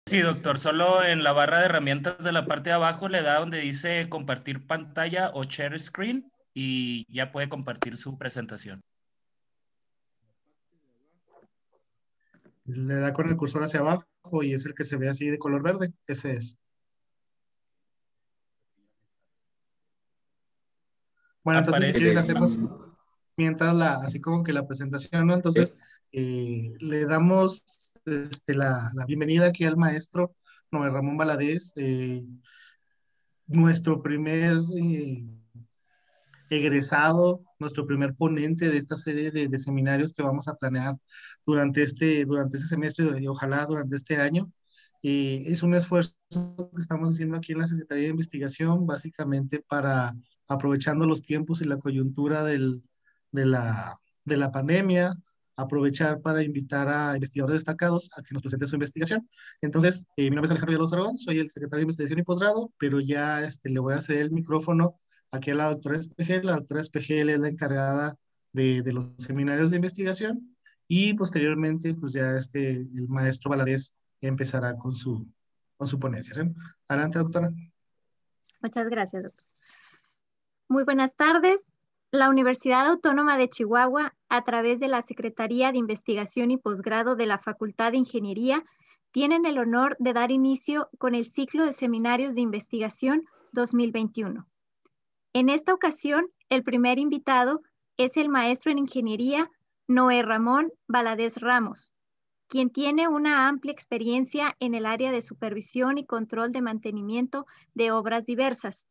Sí, doctor, solo en la barra de herramientas de la parte de abajo le da donde dice compartir pantalla o share screen y ya puede compartir su presentación. Le da con el cursor hacia abajo y es el que se ve así de color verde. Ese es. Bueno, entonces si quieren hacemos mientras así como que la presentación, ¿no? Entonces le damos la bienvenida aquí al maestro Noé Ramón Valadez, nuestro primer egresado, nuestro primer ponente de esta serie de seminarios que vamos a planear durante este semestre y ojalá durante este año. Es un esfuerzo que estamos haciendo aquí en la Secretaría de Investigación, básicamente para aprovechando los tiempos y la coyuntura de la pandemia, aprovechar para invitar a investigadores destacados a que nos presenten su investigación. Entonces, mi nombre es Alejandro Villalobos Aragón, soy el secretario de Investigación y Posgrado, pero ya le voy a ceder el micrófono aquí a la doctora Espejel. La doctora Espejel es la encargada de los seminarios de investigación y posteriormente, pues ya el maestro Valadez empezará con su ponencia, ¿sí? Adelante, doctora. Muchas gracias, doctor. Muy buenas tardes. La Universidad Autónoma de Chihuahua, a través de la Secretaría de Investigación y Posgrado de la Facultad de Ingeniería, tienen el honor de dar inicio con el ciclo de seminarios de investigación 2021. En esta ocasión, el primer invitado es el maestro en Ingeniería Noé Ramón Valadez Ramos, quien tiene una amplia experiencia en el área de supervisión y control de mantenimiento de obras diversas,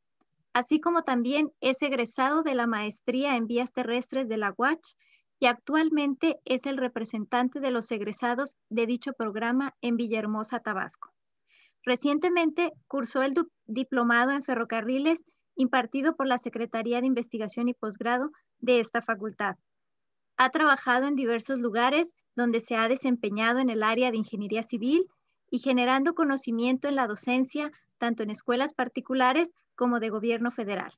así como también es egresado de la maestría en vías terrestres de la UACH y actualmente es el representante de los egresados de dicho programa en Villahermosa, Tabasco. Recientemente cursó el diplomado en ferrocarriles impartido por la Secretaría de Investigación y Posgrado de esta facultad. Ha trabajado en diversos lugares donde se ha desempeñado en el área de ingeniería civil y generando conocimiento en la docencia, tanto en escuelas particulares como de gobierno federal.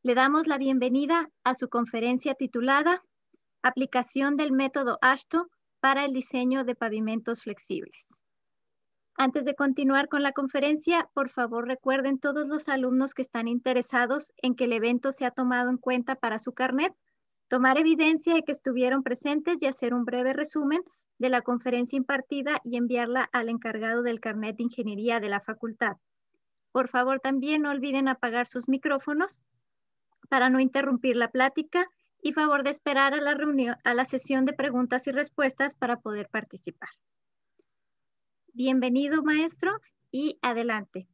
Le damos la bienvenida a su conferencia titulada Aplicación del método AASHTO para el diseño de pavimentos flexibles. Antes de continuar con la conferencia, por favor recuerden todos los alumnos que están interesados en que el evento sea tomado en cuenta para su carnet, tomar evidencia de que estuvieron presentes y hacer un breve resumen de la conferencia impartida y enviarla al encargado del carnet de ingeniería de la facultad. Por favor, también no olviden apagar sus micrófonos para no interrumpir la plática y favor de esperar a la reunión, a la sesión de preguntas y respuestas para poder participar. Bienvenido, maestro, y adelante.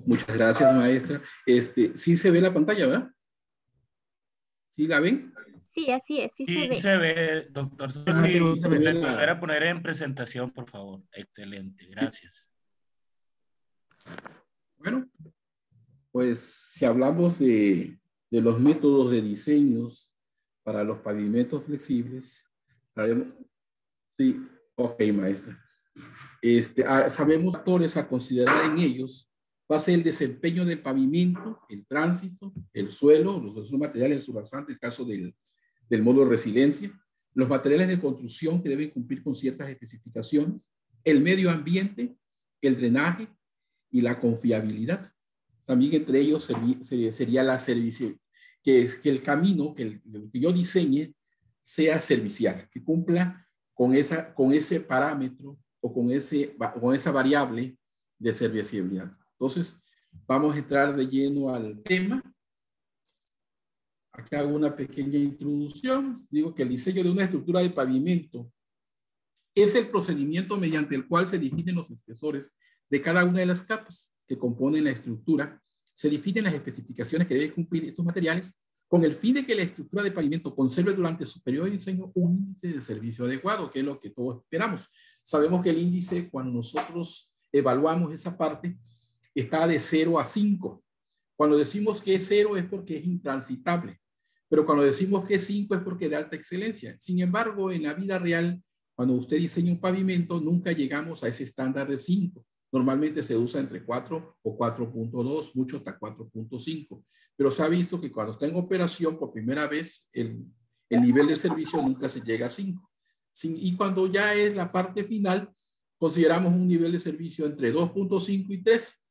Muchas gracias, maestra. Sí se ve la pantalla, ¿verdad? ¿Sí la ven? Sí, así es, sí se ve. Sí se ve, doctor. Sí, Se ve volver a poner en presentación, por favor. Excelente, gracias. Bueno, pues si hablamos de los métodos de diseños para los pavimentos flexibles, sabemos, sí, ok, maestra. Sabemos factores a considerar en ellos va a ser el desempeño del pavimento, el tránsito, el suelo, los materiales subbasantes, el caso del módulo de resiliencia, los materiales de construcción que deben cumplir con ciertas especificaciones, el medio ambiente, el drenaje y la confiabilidad. También entre ellos sería la servicio, que el camino que yo diseñe sea servicial, que cumpla con ese parámetro o con esa variable de serviciabilidad. Entonces, vamos a entrar de lleno al tema. Acá hago una pequeña introducción. Digo que el diseño de una estructura de pavimento es el procedimiento mediante el cual se definen los espesores de cada una de las capas que componen la estructura. Se definen las especificaciones que deben cumplir estos materiales con el fin de que la estructura de pavimento conserve durante su periodo de diseño un índice de servicio adecuado, que es lo que todos esperamos. Sabemos que el índice, cuando nosotros evaluamos esa parte, está de 0 a 5. Cuando decimos que es 0 es porque es intransitable, pero cuando decimos que es 5 es porque es de alta excelencia. Sin embargo, en la vida real Cuando usted diseña un pavimento, nunca llegamos a ese estándar de 5. Normalmente se usa entre 4 o 4.2, mucho hasta 4.5. Pero se ha visto que cuando está en operación por primera vez, el nivel de servicio nunca se llega a 5. Y cuando ya es la parte final, consideramos un nivel de servicio entre 2.5 y 3.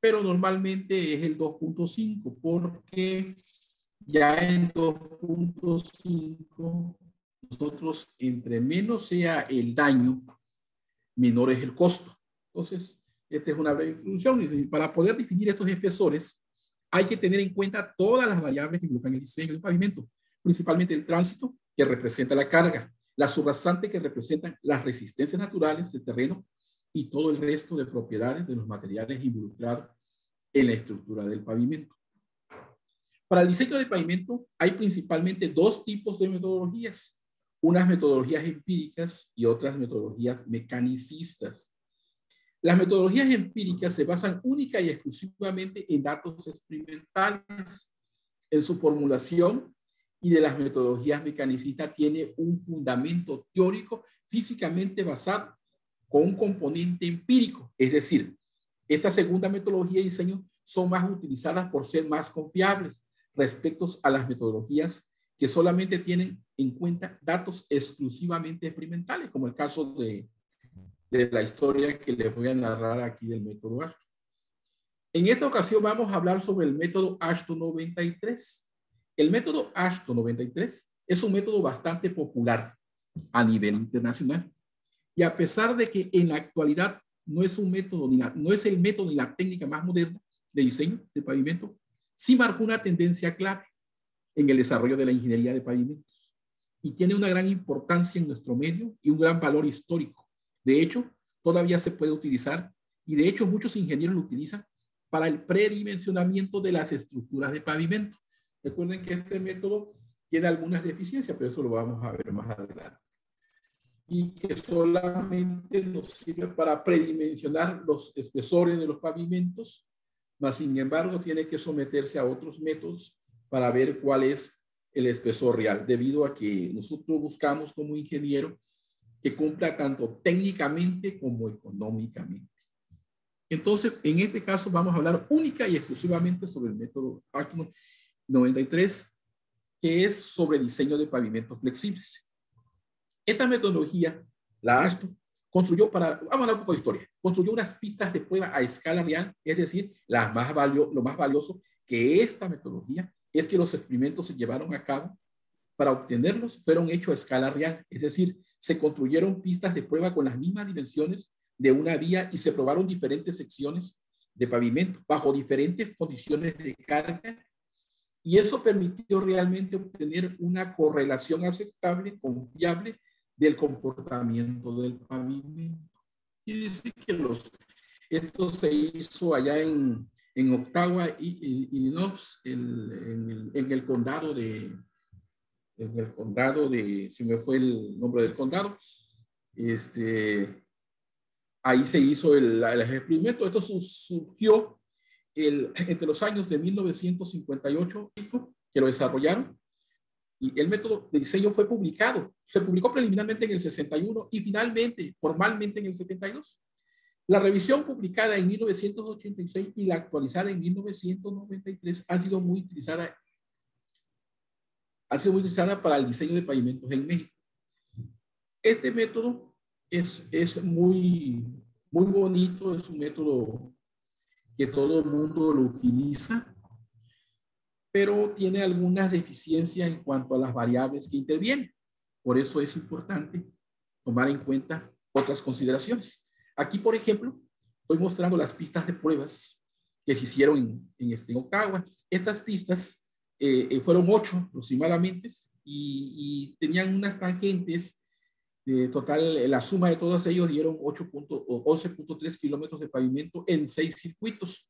Pero normalmente es el 2.5 porque ya en 2.5 nosotros, entre menos sea el daño, menor es el costo. Entonces, esta es una breve introducción. Y para poder definir estos espesores, hay que tener en cuenta todas las variables que involucran el diseño del pavimento, principalmente el tránsito, que representa la carga, la subrasante, que representan las resistencias naturales del terreno, y todo el resto de propiedades de los materiales involucrados en la estructura del pavimento. Para el diseño del pavimento hay principalmente dos tipos de metodologías, unas metodologías empíricas y otras metodologías mecanicistas. Las metodologías empíricas se basan única y exclusivamente en datos experimentales, en su formulación, y de las metodologías mecanicistas tiene un fundamento teórico físicamente basado con un componente empírico. Es decir, esta segunda metodología de diseño son más utilizadas por ser más confiables respecto a las metodologías que solamente tienen en cuenta datos exclusivamente experimentales, como el caso de la historia que les voy a narrar aquí del método Ashton. En esta ocasión vamos a hablar sobre el método Ashton 93. El método Ashton 93 es un método bastante popular a nivel internacional. Y a pesar de que en la actualidad no es un método, no es el método ni la técnica más moderna de diseño de pavimento, sí marcó una tendencia clave en el desarrollo de la ingeniería de pavimentos y tiene una gran importancia en nuestro medio y un gran valor histórico. De hecho, todavía se puede utilizar, y de hecho muchos ingenieros lo utilizan para el predimensionamiento de las estructuras de pavimento. Recuerden que este método tiene algunas deficiencias, pero eso lo vamos a ver más adelante. Y que solamente nos sirve para predimensionar los espesores de los pavimentos, mas sin embargo tiene que someterse a otros métodos para ver cuál es el espesor real, debido a que nosotros buscamos como ingeniero que cumpla tanto técnicamente como económicamente. Entonces, en este caso vamos a hablar única y exclusivamente sobre el método Ashton 93, que es sobre diseño de pavimentos flexibles. Esta metodología, la Ashton, construyó vamos a hablar un poco de historia, construyó unas pistas de prueba a escala real, es decir, lo más valioso que esta metodología es que los experimentos se llevaron a cabo para obtenerlos, fueron hechos a escala real, es decir, se construyeron pistas de prueba con las mismas dimensiones de una vía y se probaron diferentes secciones de pavimento bajo diferentes condiciones de carga, y eso permitió realmente obtener una correlación aceptable, confiable, del comportamiento del pavimento. Quiere decir que esto se hizo allá en Ottawa, Illinois, en el condado de, se me fue el nombre del condado, ahí se hizo el experimento. Esto surgió entre los años de 1958, que lo desarrollaron, y el método de diseño fue publicado. Se publicó preliminarmente en el 61 y finalmente, formalmente, en el 72. La revisión publicada en 1986 y la actualizada en 1993 han sido muy utilizadas para el diseño de pavimentos en México. Este método es muy bonito, es un método que todo el mundo lo utiliza, pero tiene algunas deficiencias en cuanto a las variables que intervienen. Por eso es importante tomar en cuenta otras consideraciones. Aquí, por ejemplo, estoy mostrando las pistas de pruebas que se hicieron en Ottawa. Estas pistas fueron 8 aproximadamente y tenían unas tangentes. Total, la suma de todos ellos dieron 11.3 kilómetros de pavimento en 6 circuitos.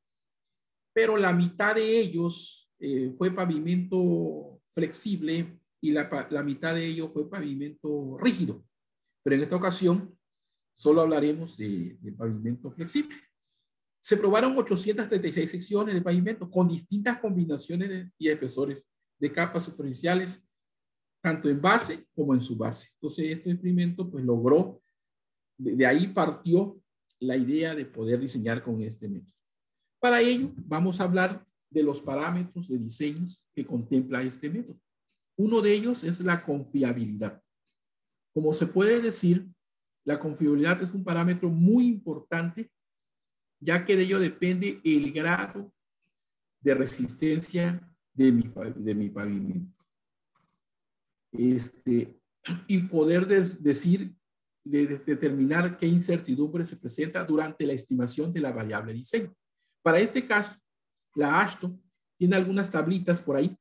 Pero la mitad de ellos fue pavimento flexible y la mitad de ellos fue pavimento rígido. Pero en esta ocasión solo hablaremos de pavimento flexible. Se probaron 836 secciones de pavimento con distintas combinaciones y espesores de capas superficiales, tanto en base como en su base. Entonces, este experimento pues logró, de ahí partió la idea de poder diseñar con este método. Para ello, vamos a hablar de los parámetros de diseños que contempla este método. Uno de ellos es la confiabilidad. Como se puede decir, la confiabilidad es un parámetro muy importante, ya que de ello depende el grado de resistencia de mi pavimento. Y poder determinar qué incertidumbre se presenta durante la estimación de la variable diseño. Para este caso, la AASHTO tiene algunas tablitas por ahí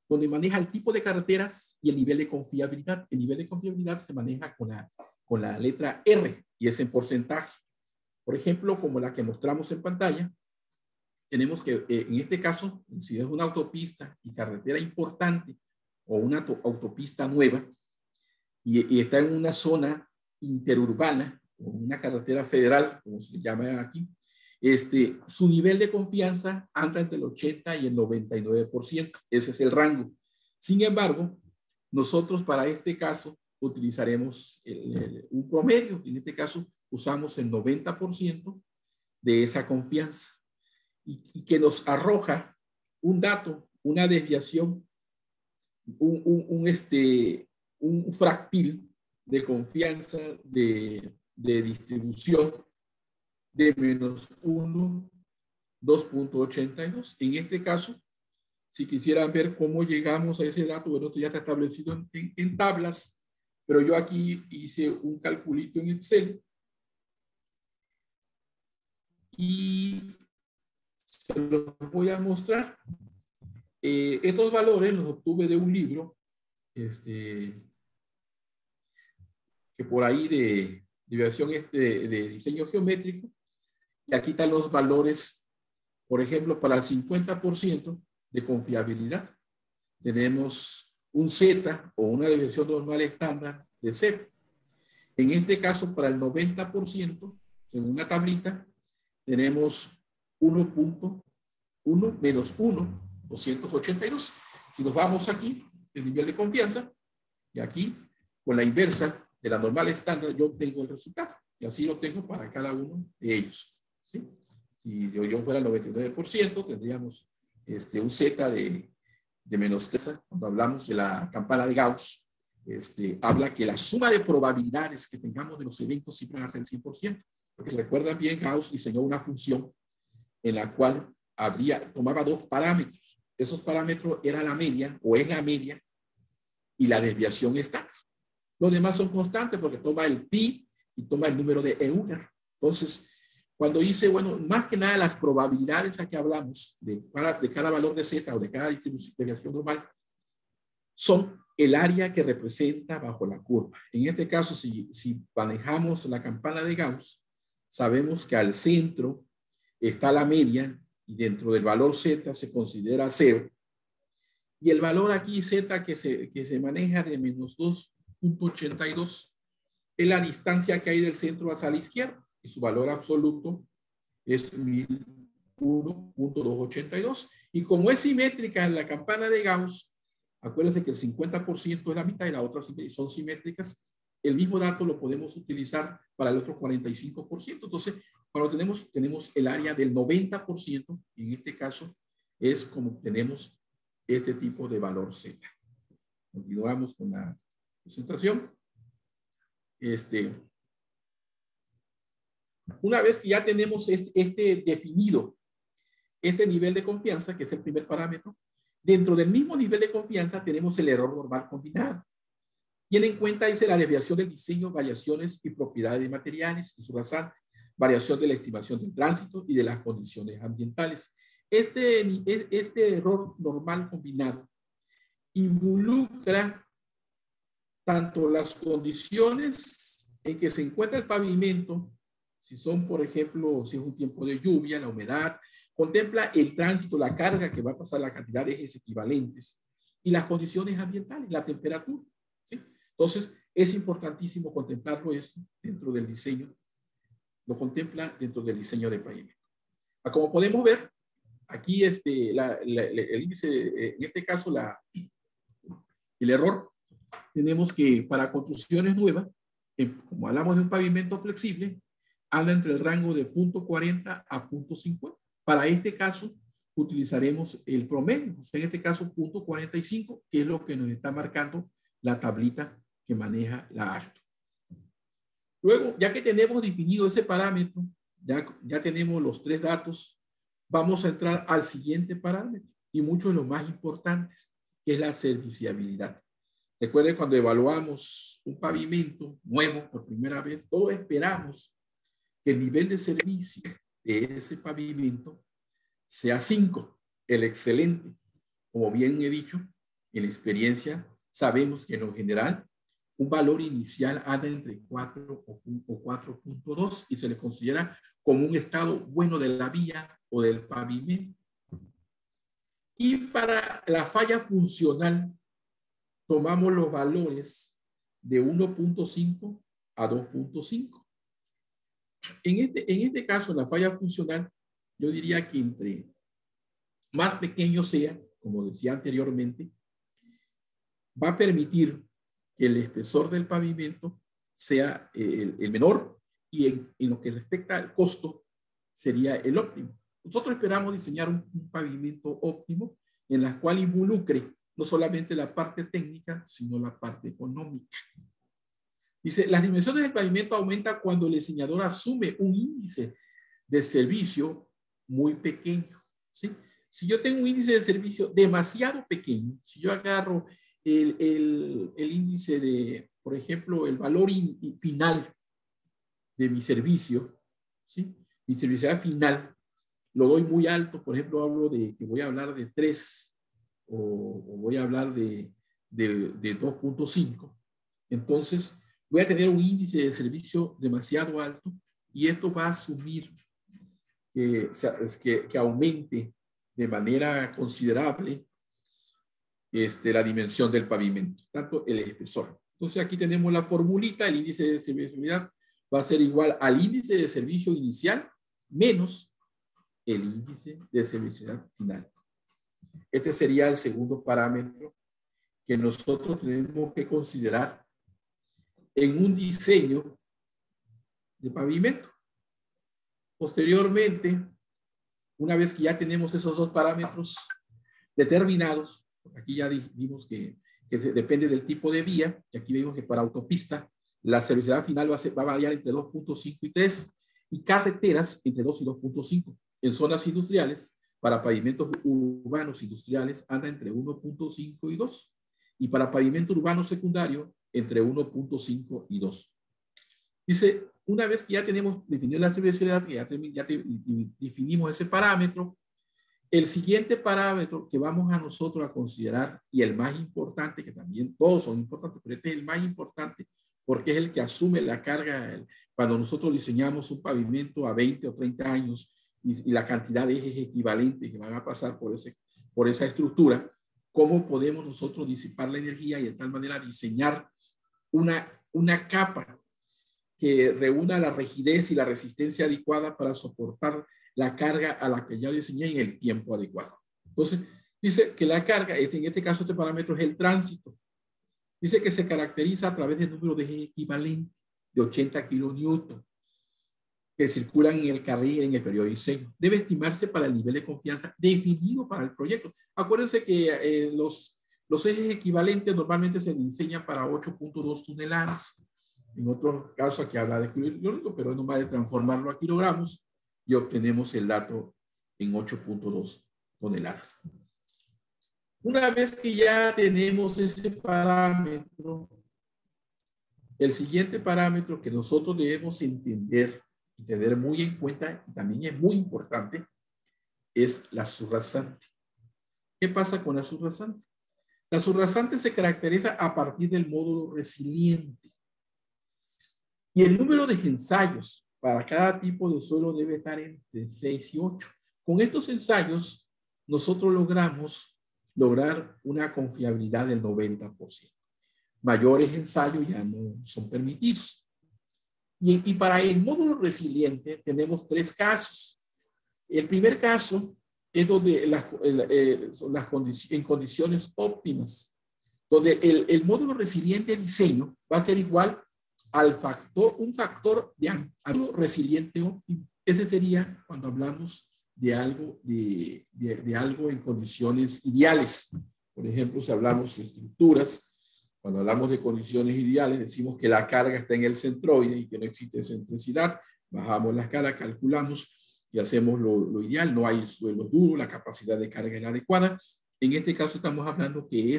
donde maneja el tipo de carreteras y el nivel de confiabilidad. El nivel de confiabilidad se maneja con la letra R y es en porcentaje. Por ejemplo, como la que mostramos en pantalla, tenemos que en este caso, si es una autopista y carretera importante o una autopista nueva y está en una zona interurbana o una carretera federal, como se llama aquí, su nivel de confianza anda entre el 80 y el 99%. Ese es el rango. Sin embargo, nosotros para este caso utilizaremos un promedio. En este caso usamos el 90% de esa confianza y que nos arroja un dato, una desviación, un fractil de confianza de distribución de -1, 2.82. En este caso, si quisieran ver cómo llegamos a ese dato, bueno, esto ya está establecido en tablas, pero yo aquí hice un calculito en Excel y se los voy a mostrar. Estos valores los obtuve de un libro que por ahí de versión de diseño geométrico, y aquí están los valores, por ejemplo, para el 50% de confiabilidad tenemos un Z o una desviación normal estándar de 0. En este caso, para el 90%, según una tablita, tenemos 1.1 menos 1, 282. Si nos vamos aquí, el nivel de confianza, y aquí, con la inversa de la normal estándar, yo obtengo el resultado. Y así lo tengo para cada uno de ellos. ¿Sí? Si yo fuera el 99%, tendríamos un Z de menos 3. Cuando hablamos de la campana de Gauss, habla que la suma de probabilidades que tengamos de los eventos siempre va a ser el 100%. Porque si recuerdan bien, Gauss diseñó una función en la cual tomaba dos parámetros. Esos parámetros era la media, o es la media, y la desviación estándar. Los demás son constantes porque toma el pi y toma el número de Euler. Entonces, cuando hice, bueno, más que nada las probabilidades a que hablamos de cada valor de Z o de cada desviación normal son el área que representa bajo la curva. En este caso, si manejamos la campana de Gauss, sabemos que al centro está la media y dentro del valor Z se considera 0. Y el valor aquí Z que se maneja de menos 2.82 es la distancia que hay del centro hacia la izquierda y su valor absoluto es 1001.282. Y como es simétrica en la campana de Gauss, acuérdense que el 50% es la mitad y la otra son simétricas, el mismo dato lo podemos utilizar para el otro 45%. Entonces, cuando tenemos el área del 90%, en este caso es como tenemos este tipo de valor Z. Continuamos con la presentación. Una vez que ya tenemos definido este nivel de confianza, que es el primer parámetro, dentro del mismo nivel de confianza tenemos el error normal combinado. Tiene en cuenta, dice, la desviación del diseño, variaciones y propiedades de materiales y su rasante, variación de la estimación del tránsito y de las condiciones ambientales. Este error normal combinado involucra tanto las condiciones en que se encuentra el pavimento, si son, por ejemplo, si es un tiempo de lluvia, la humedad, contempla el tránsito, la carga que va a pasar, la cantidad de ejes equivalentes y las condiciones ambientales, la temperatura. ¿Sí? Entonces, es importantísimo contemplarlo esto dentro del diseño, lo contempla dentro del diseño de pavimento. Como podemos ver, aquí el índice, en este caso, el error tenemos que para construcciones nuevas, como hablamos de un pavimento flexible, anda entre el rango de 0.40 a 0.50. Para este caso, utilizaremos el promedio, o sea, en este caso 0.45, que es lo que nos está marcando la tablita que maneja la AASHTO. Luego, ya que tenemos definido ese parámetro, ya tenemos los tres datos, vamos a entrar al siguiente parámetro y mucho de los más importantes, que es la serviciabilidad. Recuerden, cuando evaluamos un pavimento nuevo por primera vez, todos esperamos que el nivel de servicio de ese pavimento sea 5, el excelente. Como bien he dicho, en la experiencia sabemos que en lo general un valor inicial anda entre 4 o 4.2 y se le considera como un estado bueno de la vía o del pavimento. Y para la falla funcional, tomamos los valores de 1.5 a 2.5. En este caso, la falla funcional, yo diría que entre más pequeño sea, como decía anteriormente, va a permitir que el espesor del pavimento sea el menor y en lo que respecta al costo sería el óptimo. Nosotros esperamos diseñar un pavimento óptimo en la cual involucre no solamente la parte técnica, sino la parte económica. Dice, las dimensiones del pavimento aumentan cuando el diseñador asume un índice de servicio muy pequeño, ¿sí? Si yo tengo un índice de servicio demasiado pequeño, si yo agarro el índice de, por ejemplo, el valor final de mi servicio, ¿sí? Mi servicialidad final, lo doy muy alto, por ejemplo, hablo de que voy a hablar de 3 o voy a hablar de 2.5. Entonces, voy a tener un índice de servicio demasiado alto y esto va a asumir que aumente de manera considerable la dimensión del pavimento, tanto el espesor. Entonces, aquí tenemos la formulita, el índice de servicialidad va a ser igual al índice de servicio inicial menos el índice de servicialidad final. Este sería el segundo parámetro que nosotros tenemos que considerar en un diseño de pavimento. Posteriormente, una vez que ya tenemos esos dos parámetros determinados, aquí ya vimos que depende del tipo de vía, y aquí vemos que para autopista la servicialidad final va a variar entre 2.5 y 3, y carreteras entre 2 y 2.5. En zonas industriales, para pavimentos urbanos industriales, anda entre 1.5 y 2, y para pavimento urbano secundario, entre 1.5 y 2. Dice, una vez que ya tenemos definido la servicialidad, que ya definimos ese parámetro, el siguiente parámetro que vamos a nosotros a considerar, y el más importante, que también todos son importantes, pero este es el más importante porque es el que asume la carga cuando nosotros diseñamos un pavimento a 20 o 30 años y la cantidad de ejes equivalentes que van a pasar por esa estructura, cómo podemos nosotros disipar la energía y de tal manera diseñar una capa que reúna la rigidez y la resistencia adecuada para soportar la carga a la que ya diseñé en el tiempo adecuado. Entonces, dice que la carga, en este caso este parámetro es el tránsito. Dice que se caracteriza a través del número de ejes equivalentes de 80 kilonewton que circulan en el carril en el periodo de diseño. Debe estimarse para el nivel de confianza definido para el proyecto. Acuérdense que los ejes equivalentes normalmente se diseñan para 8.2 toneladas. En otro caso aquí habla de kilogramos, pero es nomás de transformarlo a kilogramos y obtenemos el dato en 8.2 toneladas. Una vez que ya tenemos ese parámetro, el siguiente parámetro que nosotros debemos entender y tener muy en cuenta, y también es muy importante, es la subrasante. ¿Qué pasa con la subrasante? La subrasante se caracteriza a partir del módulo resiliente. Y el número de ensayos para cada tipo de suelo debe estar entre 6 y 8. Con estos ensayos, nosotros lograr una confiabilidad del 90%. Mayores ensayos ya no son permitidos. Y para el módulo resiliente tenemos 3 casos. El primer caso es donde en condiciones óptimas, donde el módulo resiliente de diseño va a ser igual al factor, un factor de ángulo resiliente óptimo. Ese sería cuando hablamos de algo, de algo en condiciones ideales. Por ejemplo, si hablamos de estructuras, cuando hablamos de condiciones ideales, decimos que la carga está en el centroide y que no existe excentricidad. Bajamos la escala, calculamos y hacemos lo ideal. No hay suelo duro, la capacidad de carga es la adecuada. En este caso estamos hablando que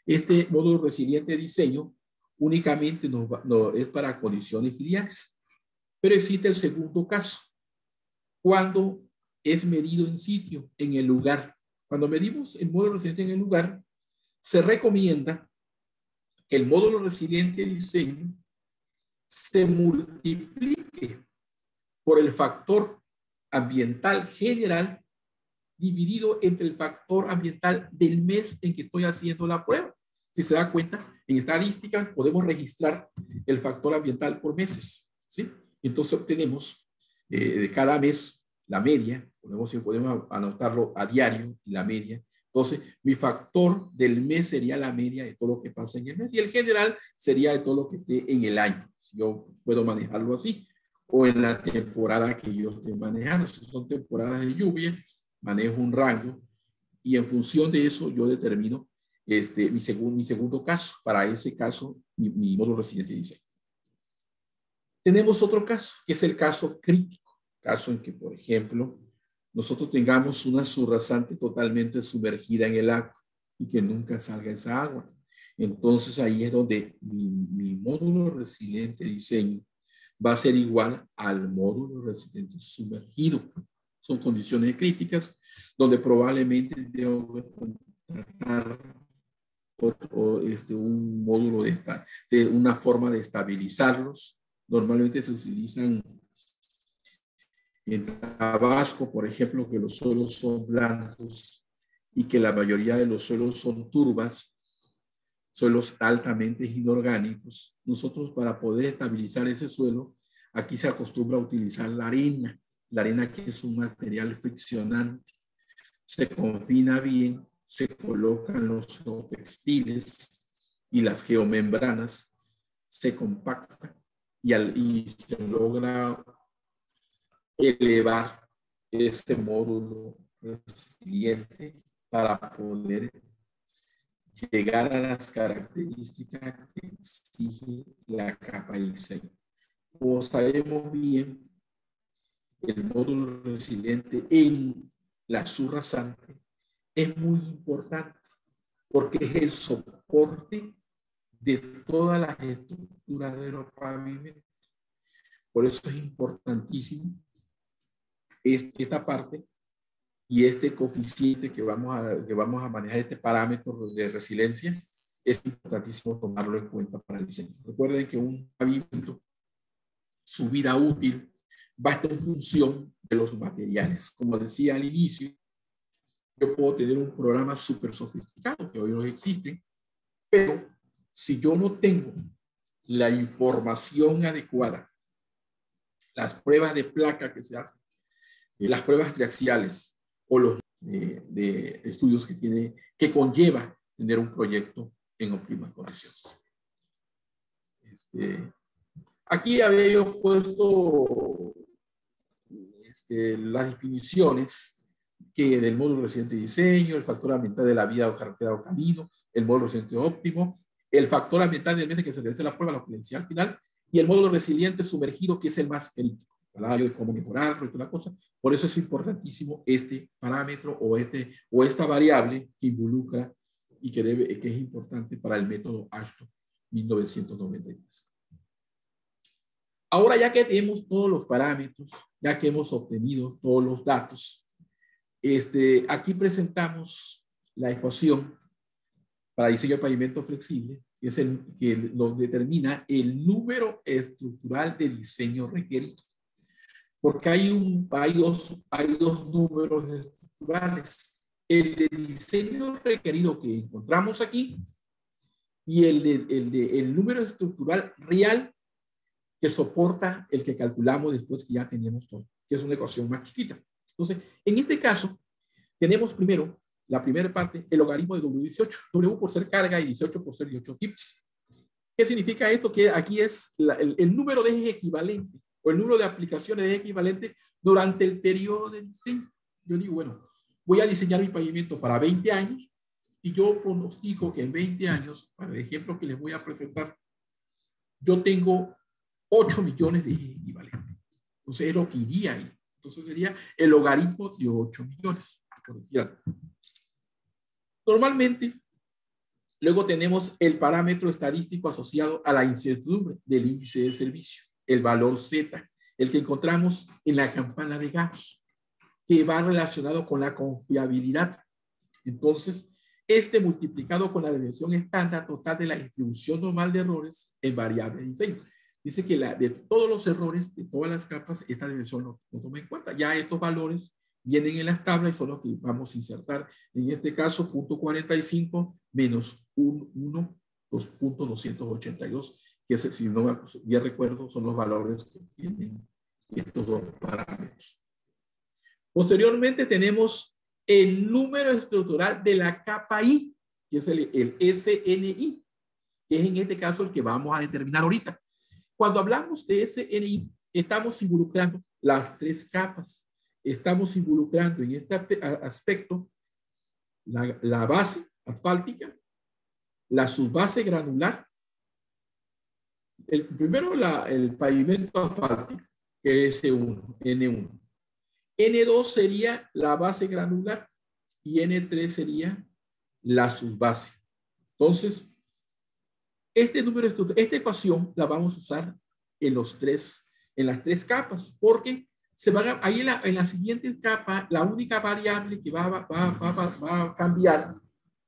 este módulo resiliente de diseño únicamente es para condiciones ideales. Pero existe el segundo caso, cuando es medido in situ, en el lugar. Cuando medimos el módulo resiliente en el lugar, se recomienda que el módulo resiliente de diseño se multiplique por el factor ambiental general dividido entre el factor ambiental del mes en que estoy haciendo la prueba. Si se da cuenta, en estadísticas podemos registrar el factor ambiental por meses, ¿sí? Entonces obtenemos de cada mes la media, podemos anotarlo a diario, la media. Entonces, mi factor del mes sería la media de todo lo que pasa en el mes y el general sería de todo lo que esté en el año. Yo puedo manejarlo así, o en la temporada que yo esté manejando. Si son temporadas de lluvia, manejo un rango y en función de eso yo determino mi segundo caso. Para ese caso, mi módulo resiliente de diseño. Tenemos otro caso, que es el caso crítico. Caso en que, por ejemplo, nosotros tengamos una subrasante totalmente sumergida en el agua y que nunca salga esa agua. Entonces ahí es donde mi módulo resiliente de diseño va a ser igual al módulo resiliente sumergido. Son condiciones críticas donde probablemente debo tratar un módulo de una forma de estabilizarlos. Normalmente se utilizan en Tabasco, por ejemplo, que los suelos son blancos y que la mayoría de los suelos son turbas, suelos altamente inorgánicos. Nosotros, para poder estabilizar ese suelo, aquí se acostumbra a utilizar la arena que es un material friccionante. Se confina bien, se colocan los geotextiles y las geomembranas, se compacta y se logra elevar este módulo resiliente para poder llegar a las características que exige la capa de diseño. Como sabemos bien, el módulo resiliente en la subrasante es muy importante porque es el soporte de todas las estructuras de los pavimentos. Por eso es importantísimo esta parte y este coeficiente que vamos a manejar, este parámetro de resiliencia, es importantísimo tomarlo en cuenta para el diseño. Recuerden que un pavimento, su vida útil va a estar en función de los materiales. Como decía al inicio, yo puedo tener un programa súper sofisticado, que hoy no existe, pero si yo no tengo la información adecuada, las pruebas de placa que se hacen, las pruebas triaxiales o los de estudios que conlleva tener un proyecto en óptimas condiciones. Aquí había yo puesto las definiciones del módulo resiliente de diseño, el factor ambiental de la vía o carretera o camino, el módulo resiliente óptimo, el factor ambiental del mes que se realiza la prueba, la potencial final, y el módulo resiliente sumergido, que es el más crítico. Hablaba yo de cómo mejorarlo y toda la cosa. Por eso es importantísimo este parámetro o esta variable que involucra y que es importante para el método AASHTO 1993. Ahora, ya que tenemos todos los parámetros, ya que hemos obtenido todos los datos, aquí presentamos la ecuación para diseño de pavimento flexible, que es que nos determina el número estructural de diseño requerido. Porque hay dos números estructurales. El de diseño requerido que encontramos aquí y el número estructural real que soporta el que calculamos después que ya teníamos todo, que es una ecuación más chiquita. Entonces, en este caso, tenemos primero la primera parte, el logaritmo de W18. W por ser carga y 18 por ser 18 tips. ¿Qué significa esto? Que aquí es el número de ejes equivalente o el número de aplicaciones de equivalente durante el periodo de diseño. Yo digo, bueno, voy a diseñar mi pavimento para 20 años y yo pronostico que en 20 años, para el ejemplo que les voy a presentar, yo tengo 8 millones de ejes equivalentes. Entonces es lo que iría ahí. Entonces sería el logaritmo de 8 millones. Por decir algo. Normalmente, luego tenemos el parámetro estadístico asociado a la incertidumbre del índice de servicio, el valor Z, el que encontramos en la campana de Gauss, que va relacionado con la confiabilidad. Entonces, este multiplicado con la desviación estándar total de la distribución normal de errores en variable de diseño. Dice que de todos los errores, de todas las capas, esta dimensión no toma en cuenta. Ya estos valores vienen en las tablas y son los que vamos a insertar. En este caso, 0.45 menos 1, 2.282, que es, si no bien recuerdo, son los valores que tienen estos dos parámetros. Posteriormente tenemos el número estructural de la capa I, que es el SNI, que es en este caso el que vamos a determinar ahorita. Cuando hablamos de SNI, estamos involucrando las tres capas. Estamos involucrando en este aspecto la base asfáltica, la subbase granular, primero el pavimento asfáltico, que es N1. N2 sería la base granular y N3 sería la subbase. Entonces, esta ecuación la vamos a usar en las tres capas, porque ahí en la siguiente capa, la única variable que va a cambiar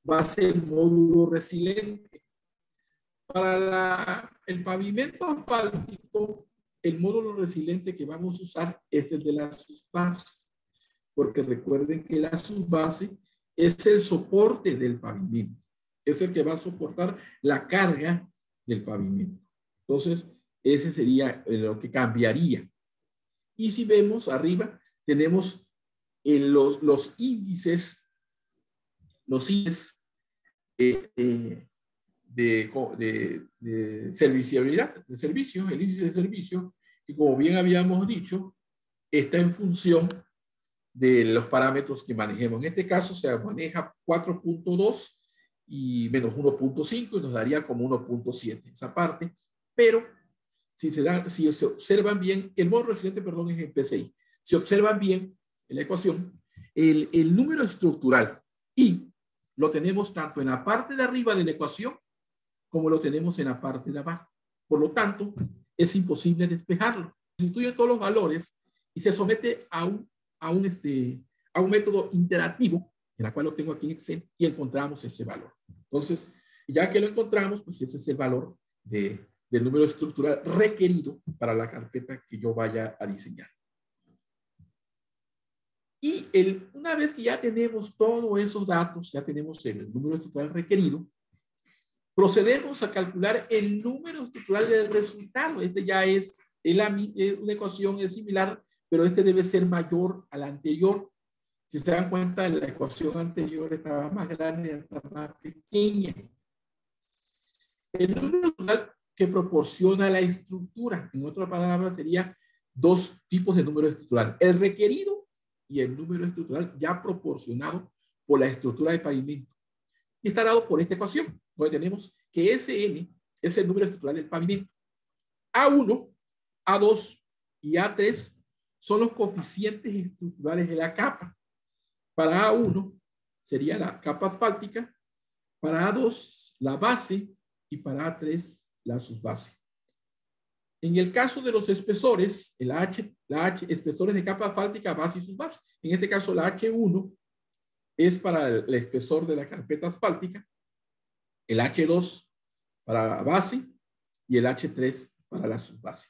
va a ser el módulo resiliente. Para el pavimento asfáltico, el módulo resiliente que vamos a usar es el de la subbase, porque recuerden que la subbase es el soporte del pavimento. Es el que va a soportar la carga del pavimento. Entonces, ese sería lo que cambiaría. Y si vemos arriba, tenemos los índices de serviciabilidad, de servicio, el índice de servicio, que como bien habíamos dicho, está en función de los parámetros que manejemos. En este caso se maneja 4.2 y menos 1.5 y nos daría como 1.7 esa parte, pero si se observan bien, el módulo resiliente, perdón, es el PCI. Si observan bien en la ecuación, el número estructural I lo tenemos tanto en la parte de arriba de la ecuación como lo tenemos en la parte de abajo. Por lo tanto, es imposible despejarlo. Se sustituyen todos los valores y se somete a un método interactivo, en la cual lo tengo aquí en Excel, y encontramos ese valor. Entonces, ya que lo encontramos, pues ese es el valor del número estructural requerido para la carpeta que yo vaya a diseñar. Y una vez que ya tenemos todos esos datos, ya tenemos el número estructural requerido, procedemos a calcular el número estructural del resultado. Este ya es una ecuación es similar, pero este debe ser mayor a la anterior. Si se dan cuenta, la ecuación anterior estaba más grande, estaba más pequeña. El número estructural que proporciona la estructura, en otras palabras, sería dos tipos de número estructural: el requerido y el número estructural ya proporcionado por la estructura de pavimento. Y está dado por esta ecuación, donde tenemos que Sn es el número estructural del pavimento. A1, A2 y A3 son los coeficientes estructurales de la capa. Para A1 sería la capa asfáltica, para A2 la base y para A3 la subbase. En el caso de los espesores, espesores de capa asfáltica, base y subbase. En este caso la H1 es para el espesor de la carpeta asfáltica, el H2 para la base y el H3 para la subbase.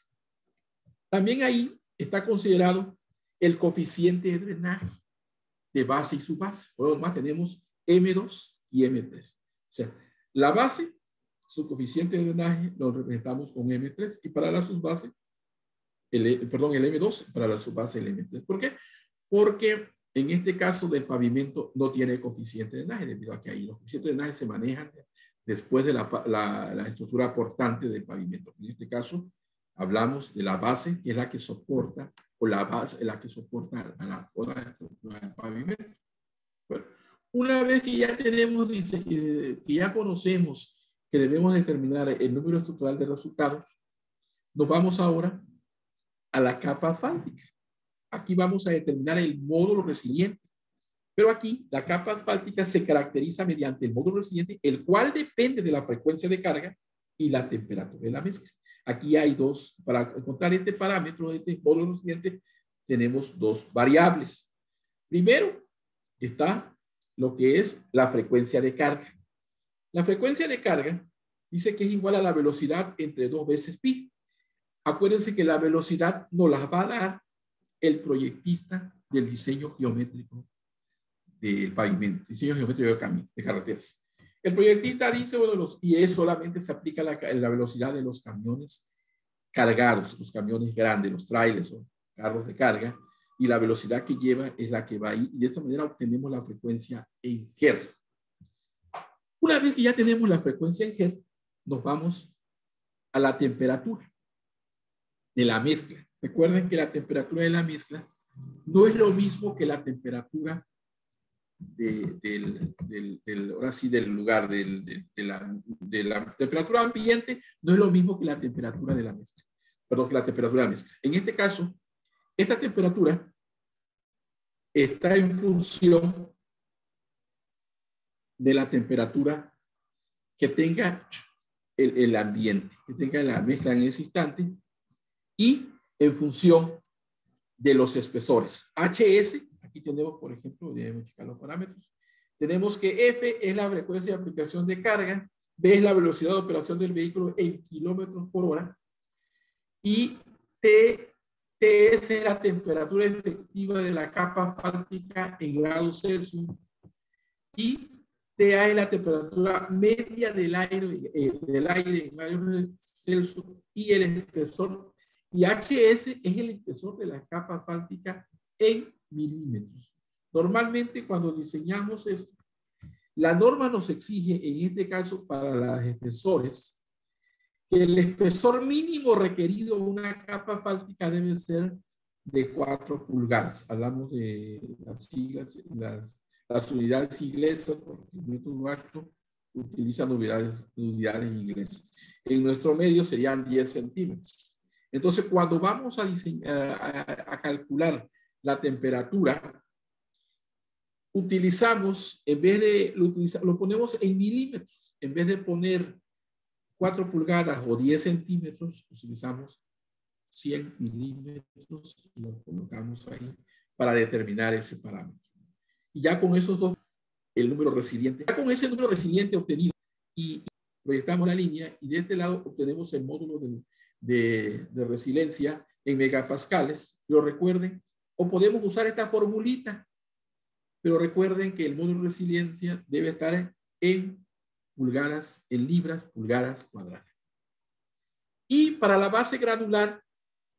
También ahí está considerado el coeficiente de drenaje de base y subbase. Por lo demás tenemos M2 y M3. O sea, la base, su coeficiente de drenaje lo representamos con M3 y para la subbase, el M2, para la subbase el M3. ¿Por qué? Porque En este caso del pavimento no tiene coeficiente de drenaje, debido a que ahí los coeficientes de drenaje se manejan después de la estructura portante del pavimento. En este caso hablamos de la base, que es la que soporta, o la base es la que soporta a la estructura del pavimento. Bueno, una vez que ya tenemos, que ya conocemos que debemos determinar el número estructural de resultados, nos vamos ahora a la capa asfáltica. Aquí vamos a determinar el módulo resiliente. Pero aquí la capa asfáltica se caracteriza mediante el módulo resiliente, el cual depende de la frecuencia de carga y la temperatura de la mezcla. Aquí hay dos, para encontrar este parámetro, este módulo resiliente, tenemos dos variables. Primero está lo que es la frecuencia de carga. La frecuencia de carga dice que es igual a la velocidad entre 2 veces pi. Acuérdense que la velocidad nos la va a dar el proyectista del diseño geométrico del pavimento, diseño geométrico de caminos, de carreteras. El proyectista dice, bueno, y eso solamente se aplica a la velocidad de los camiones cargados, los camiones grandes, los trailers o carros de carga, y la velocidad que lleva es la que va ahí, y de esta manera obtenemos la frecuencia en Hertz. Una vez que ya tenemos la frecuencia en Hertz, nos vamos a la temperatura de la mezcla. Recuerden que la temperatura de la mezcla no es lo mismo que la temperatura ahora sí, del lugar, de la temperatura ambiente, no es lo mismo que la temperatura de la mezcla. Perdón, que la temperatura de la mezcla. En este caso, esta temperatura está en función de la temperatura que tenga el ambiente, que tenga la mezcla en ese instante, y en función de los espesores. HS, aquí tenemos, por ejemplo, debemos checar los parámetros. Tenemos que F es la frecuencia de aplicación de carga, B es la velocidad de operación del vehículo en kilómetros por hora, y TS es la temperatura efectiva de la capa asfáltica en grados Celsius, y TA es la temperatura media del aire en grados Celsius, y el espesor, y HS es el espesor de la capa asfáltica en milímetros. Normalmente cuando diseñamos esto, la norma nos exige, en este caso para los espesores, que el espesor mínimo requerido en una capa asfáltica debe ser de 4 pulgadas. Hablamos de las siglas, las unidades inglesas, porque el método AASHTO utiliza unidades inglesas. En nuestro medio serían 10 centímetros. Entonces, cuando vamos a calcular la temperatura, utilizamos, en vez de, lo ponemos en milímetros. En vez de poner 4 pulgadas o 10 centímetros, utilizamos 100 milímetros y lo colocamos ahí para determinar ese parámetro. Y ya con esos dos, el número resiliente, ya con ese número resiliente obtenido, y proyectamos la línea, y de este lado obtenemos el módulo de resiliencia en megapascales. Lo recuerden, o podemos usar esta formulita, pero recuerden que el módulo de resiliencia debe estar en pulgadas, en libras, pulgadas cuadradas. Y para la base granular,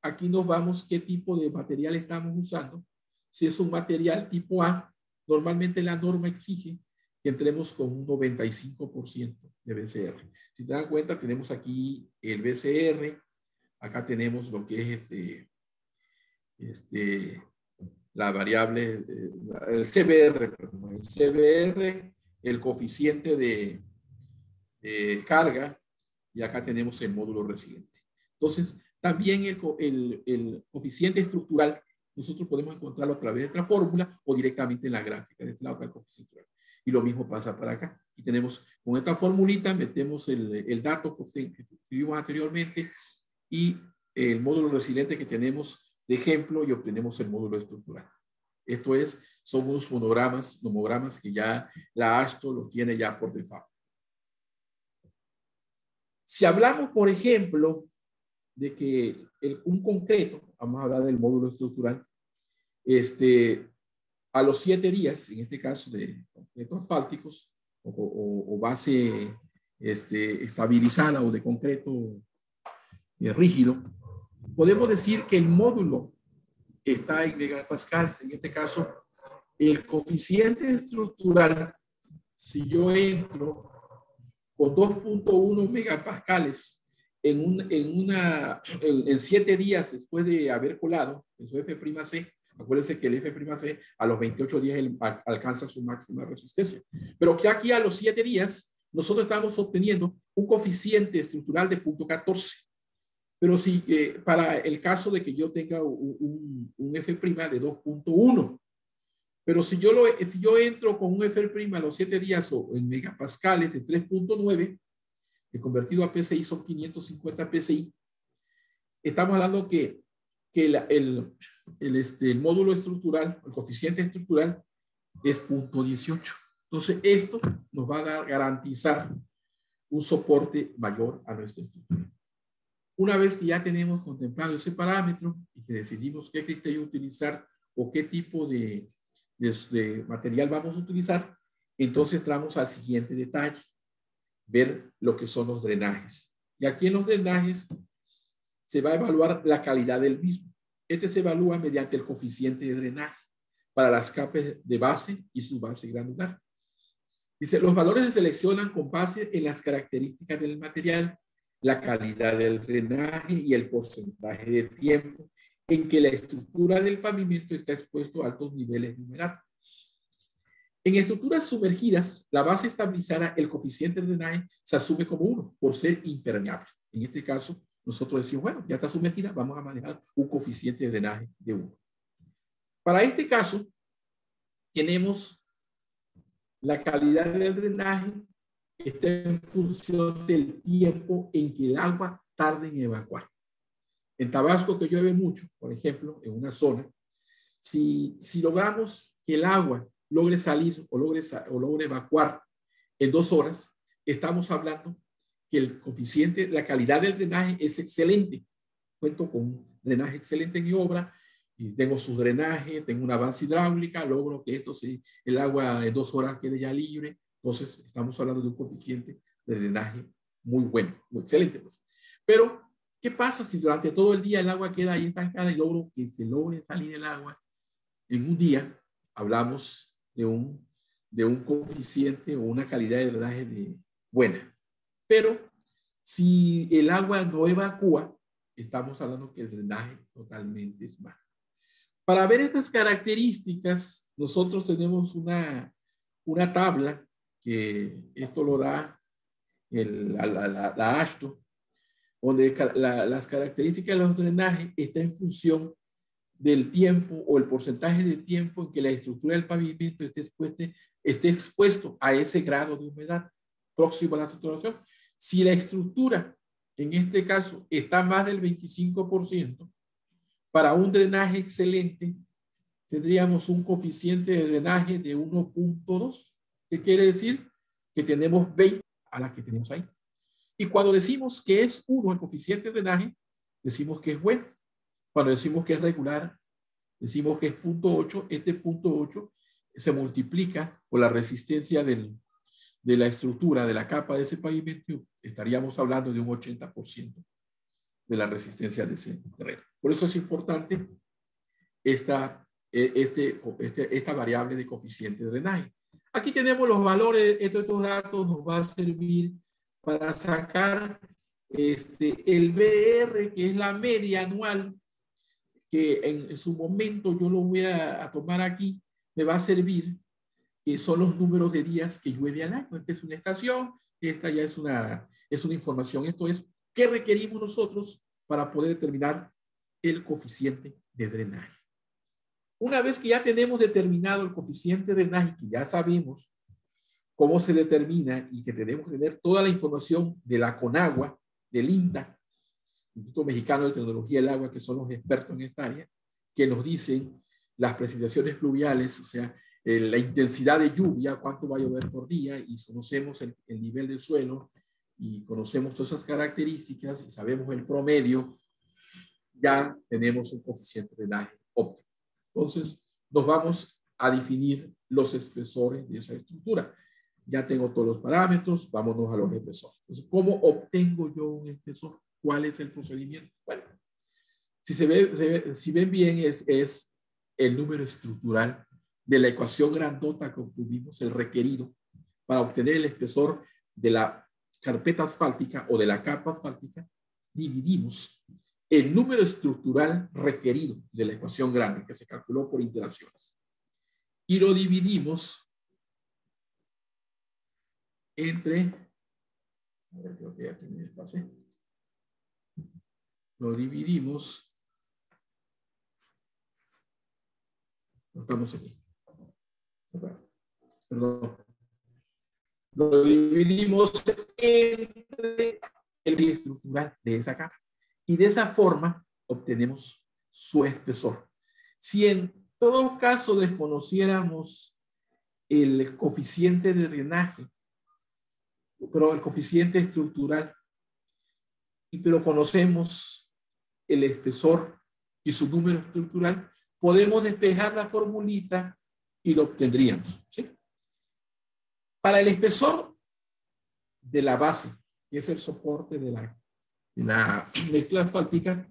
aquí nos vamos qué tipo de material estamos usando. Si es un material tipo A, normalmente la norma exige que entremos con un 95% de BCR. Si te dan cuenta, tenemos aquí el BCR, acá tenemos lo que es la variable, el CBR, perdón, el CBR, el coeficiente de carga, y acá tenemos el módulo resiliente. Entonces, también el coeficiente estructural, nosotros podemos encontrarlo a través de otra fórmula o directamente en la gráfica. De este lado está el coeficiente estructural. Y lo mismo pasa para acá. Y tenemos, con esta formulita, metemos el dato que escribimos anteriormente y el módulo resiliente que tenemos de ejemplo, y obtenemos el módulo estructural. Esto son unos nomogramas que ya la AASHTO lo tiene ya por default. Si hablamos, por ejemplo, de que un concreto, vamos a hablar del módulo estructural, a los 7 días, en este caso de concretos asfálticos o base estabilizada o de concreto rígido, podemos decir que el módulo está en megapascales. En este caso, el coeficiente estructural, si yo entro con 2.1 megapascales en 7 días después de haber colado en su F'C, acuérdense que el F'C a los 28 días alcanza su máxima resistencia. Pero que aquí a los 7 días nosotros estamos obteniendo un coeficiente estructural de 0.14. Pero si para el caso de que yo tenga un F' de 2.1, pero si yo entro con un F' a los 7 días o en megapascales de 3.9, que convertido a PSI son 550 PSI, estamos hablando que el módulo estructural, el coeficiente estructural es 0.18. Entonces, esto nos va a garantizar un soporte mayor a nuestra estructura. Una vez que ya tenemos contemplado ese parámetro y que decidimos qué criterio utilizar o qué tipo de material vamos a utilizar, entonces entramos al siguiente detalle, ver lo que son los drenajes. Y aquí en los drenajes se va a evaluar la calidad del mismo. Este se evalúa mediante el coeficiente de drenaje para las capas de base y su base granular. Dice, los valores se seleccionan con base en las características del material, la calidad del drenaje y el porcentaje de tiempo en que la estructura del pavimento está expuesto a altos niveles de humedad. En estructuras sumergidas, la base estabilizada, el coeficiente de drenaje se asume como 1 por ser impermeable. En este caso, nosotros decimos, bueno, ya está sumergida, vamos a manejar un coeficiente de drenaje de 1. Para este caso, tenemos la calidad del drenaje está en función del tiempo en que el agua tarde en evacuar. En Tabasco, que llueve mucho, por ejemplo, en una zona, si logramos que el agua logre salir o logre evacuar en 2 horas, estamos hablando que el coeficiente, la calidad del drenaje es excelente. Cuento con un drenaje excelente en mi obra y tengo su drenaje, tengo una base hidráulica, logro que el agua en 2 horas quede ya libre. Entonces, estamos hablando de un coeficiente de drenaje muy bueno, muy excelente. Pues. Pero, ¿qué pasa si durante todo el día el agua queda ahí estancada y logro que se logre salir el agua? En un día, hablamos de un coeficiente o una calidad de drenaje buena. Pero, si el agua no evacúa, estamos hablando que el drenaje totalmente es malo. Para ver estas características, nosotros tenemos una tabla que esto lo da la AASHTO, donde las características de los drenajes están en función del tiempo o el porcentaje de tiempo en que la estructura del pavimento esté expuesto a ese grado de humedad próximo a la saturación. Si la estructura, en este caso, está más del 25%, para un drenaje excelente, tendríamos un coeficiente de drenaje de 1.2. ¿Qué quiere decir? Que tenemos 20 a la que tenemos ahí. Y cuando decimos que es 1 el coeficiente de drenaje, decimos que es bueno. Cuando decimos que es regular, decimos que es 0.8. Este 0.8 se multiplica por la resistencia de la estructura, de la capa de ese pavimento. Estaríamos hablando de un 80% de la resistencia de ese terreno. Por eso es importante esta variable de coeficiente de drenaje. Aquí tenemos los valores. Estos datos nos va a servir para sacar el BR, que es la media anual, que en su momento yo lo voy a tomar aquí, me va a servir, que son los números de días que llueve al año. Esta es una estación, esta ya es una información. Esto es qué requerimos nosotros para poder determinar el coeficiente de drenaje. Una vez que ya tenemos determinado el coeficiente de drenaje, que ya sabemos cómo se determina y que tenemos que tener toda la información de la CONAGUA, del INTA, Instituto Mexicano de Tecnología del Agua, que son los expertos en esta área, que nos dicen las precipitaciones pluviales, o sea, la intensidad de lluvia, cuánto va a llover por día, y conocemos el nivel del suelo, y conocemos todas esas características, y sabemos el promedio, ya tenemos un coeficiente de drenaje óptimo. Entonces, nos vamos a definir los espesores de esa estructura. Ya tengo todos los parámetros, vámonos a los espesores. Entonces, ¿cómo obtengo yo un espesor? ¿Cuál es el procedimiento? Bueno, si ven bien, es el número estructural de la ecuación grandota que obtuvimos, el requerido, para obtener el espesor de la carpeta asfáltica o de la capa asfáltica, dividimos el número estructural requerido de la ecuación grande que se calculó por interacciones. Y lo dividimos entre, a ver, creo que ya tengo espacio. Lo dividimos, no estamos aquí. Perdón. Lo dividimos entre el estructural de esa capa. Y de esa forma obtenemos su espesor. Si en todo caso desconociéramos el coeficiente de drenaje, pero el coeficiente estructural, pero conocemos el espesor y su número estructural, podemos despejar la formulita y lo obtendríamos, ¿sí? Para el espesor de la base, que es el soporte de la mezcla asfáltica,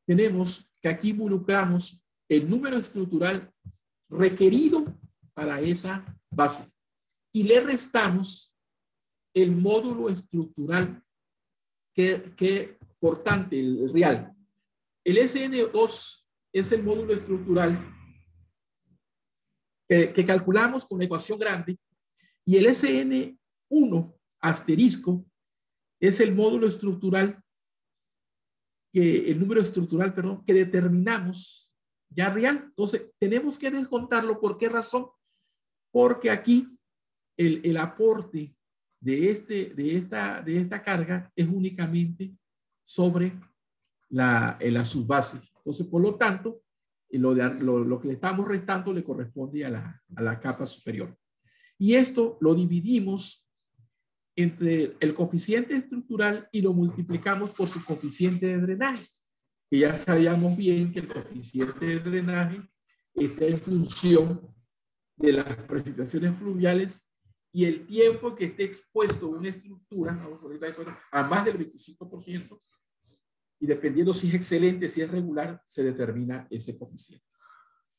tenemos que aquí involucramos el número estructural requerido para esa base y le restamos el módulo estructural que portante, el real. El SN2 es el módulo estructural que calculamos con la ecuación grande, y el SN1 asterisco es el módulo estructural, el número estructural, perdón, que determinamos ya real. Entonces, tenemos que descontarlo. ¿Por qué razón? Porque aquí el aporte de esta carga es únicamente sobre la subbase. Entonces, por lo tanto, lo que le estamos restando le corresponde a la capa superior. Y esto lo dividimos entre el coeficiente estructural y lo multiplicamos por su coeficiente de drenaje. Que ya sabíamos bien que el coeficiente de drenaje está en función de las precipitaciones pluviales y el tiempo que esté expuesto a una estructura, a más del 25%, y dependiendo si es excelente, si es regular, se determina ese coeficiente.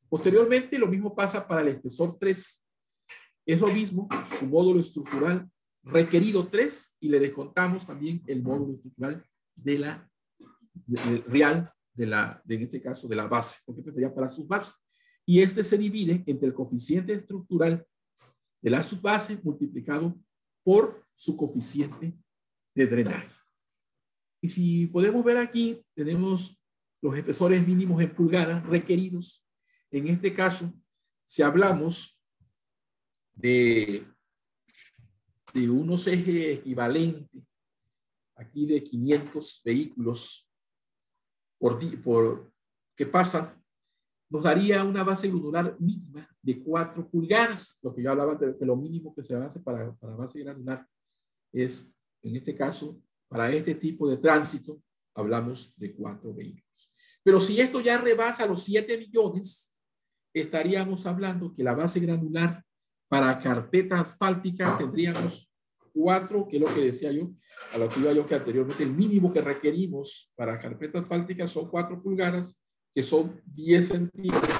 Posteriormente, lo mismo pasa para el espesor 3. Es lo mismo, su módulo estructural requerido 3, y le descontamos también el módulo estructural real en este caso de la base, porque este sería para subbase. Y este se divide entre el coeficiente estructural de la subbase multiplicado por su coeficiente de drenaje. Y si podemos ver aquí, tenemos los espesores mínimos en pulgadas requeridos. En este caso, si hablamos de unos ejes equivalentes, aquí de 500 vehículos que pasan, nos daría una base granular mínima de 4 pulgadas. Lo que yo hablaba de lo mínimo que se hace para base granular es, en este caso, para este tipo de tránsito, hablamos de 4 vehículos. Pero si esto ya rebasa los 7 millones, estaríamos hablando que la base granular para carpeta asfáltica tendríamos 4, que es lo que decía yo, a lo que iba yo que anteriormente, el mínimo que requerimos para carpeta asfáltica son 4 pulgadas, que son 10 centímetros,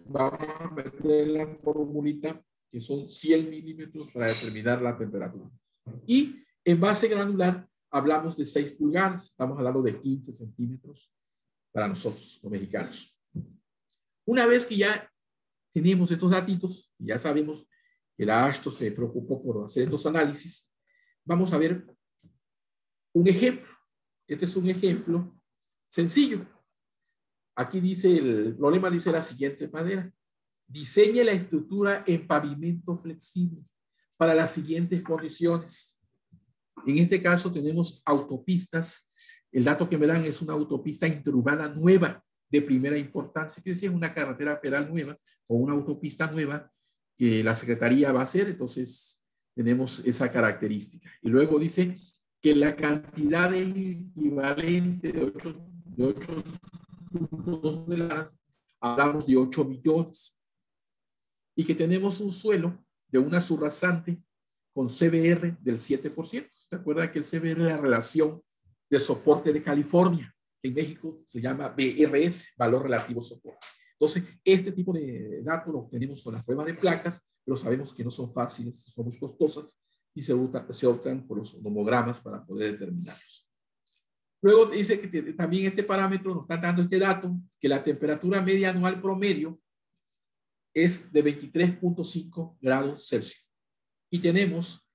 vamos a meter en la formulita, que son 100 milímetros para determinar la temperatura. Y en base granular hablamos de 6 pulgadas, estamos hablando de 15 centímetros para nosotros, los mexicanos. Una vez que ya tenemos estos datitos, y ya sabemos que la AASHTO se preocupó por hacer estos análisis, vamos a ver un ejemplo. Este es un ejemplo sencillo. Aquí dice, el problema dice de la siguiente manera: diseñe la estructura en pavimento flexible para las siguientes condiciones. En este caso tenemos autopistas. El dato que me dan es una autopista interurbana nueva de primera importancia, que es una carretera federal nueva o una autopista nueva que la Secretaría va a hacer. Entonces tenemos esa característica. Y luego dice que la cantidad es equivalente de 8.2 toneladas, hablamos de 8 millones, y que tenemos un suelo de una subrasante con CBR del 7%. ¿Se acuerdan que el CBR es la relación de soporte de California? En México se llama BRS, valor relativo soporte. Entonces, este tipo de datos lo obtenemos con las pruebas de placas, pero sabemos que no son fáciles, son muy costosas y se optan por los nomogramas para poder determinarlos. Luego dice que también este parámetro nos está dando este dato, que la temperatura media anual promedio es de 23.5 grados Celsius. Y tenemos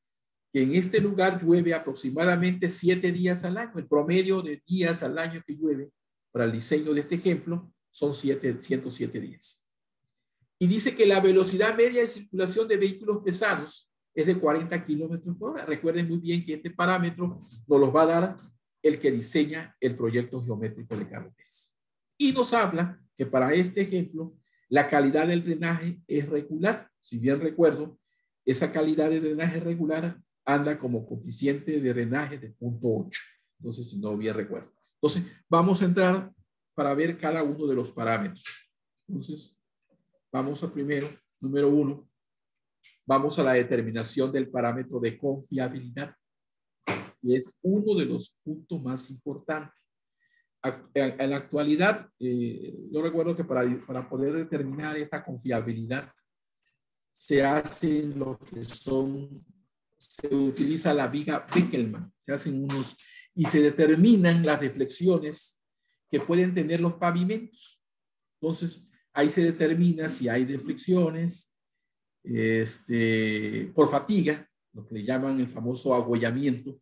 que en este lugar llueve aproximadamente 7 días al año. El promedio de días al año que llueve para el diseño de este ejemplo son 107 días. Y dice que la velocidad media de circulación de vehículos pesados es de 40 kilómetros por hora. Recuerden muy bien que este parámetro nos los va a dar el que diseña el proyecto geométrico de carreteras. Y nos habla que para este ejemplo, la calidad del drenaje es regular. Si bien recuerdo, esa calidad de drenaje regular anda como coeficiente de drenaje de 0.8. Entonces, si no bien recuerdo. Entonces, vamos a entrar para ver cada uno de los parámetros. Entonces, vamos a primero, número 1, vamos a la determinación del parámetro de confiabilidad. Y es uno de los puntos más importantes. En la actualidad, yo recuerdo que para poder determinar esta confiabilidad, se hacen lo que son, se utiliza la viga Beckelman, se hacen unos, y se determinan las deflexiones que pueden tener los pavimentos. Entonces, ahí se determina si hay deflexiones por fatiga, lo que le llaman el famoso agüellamiento.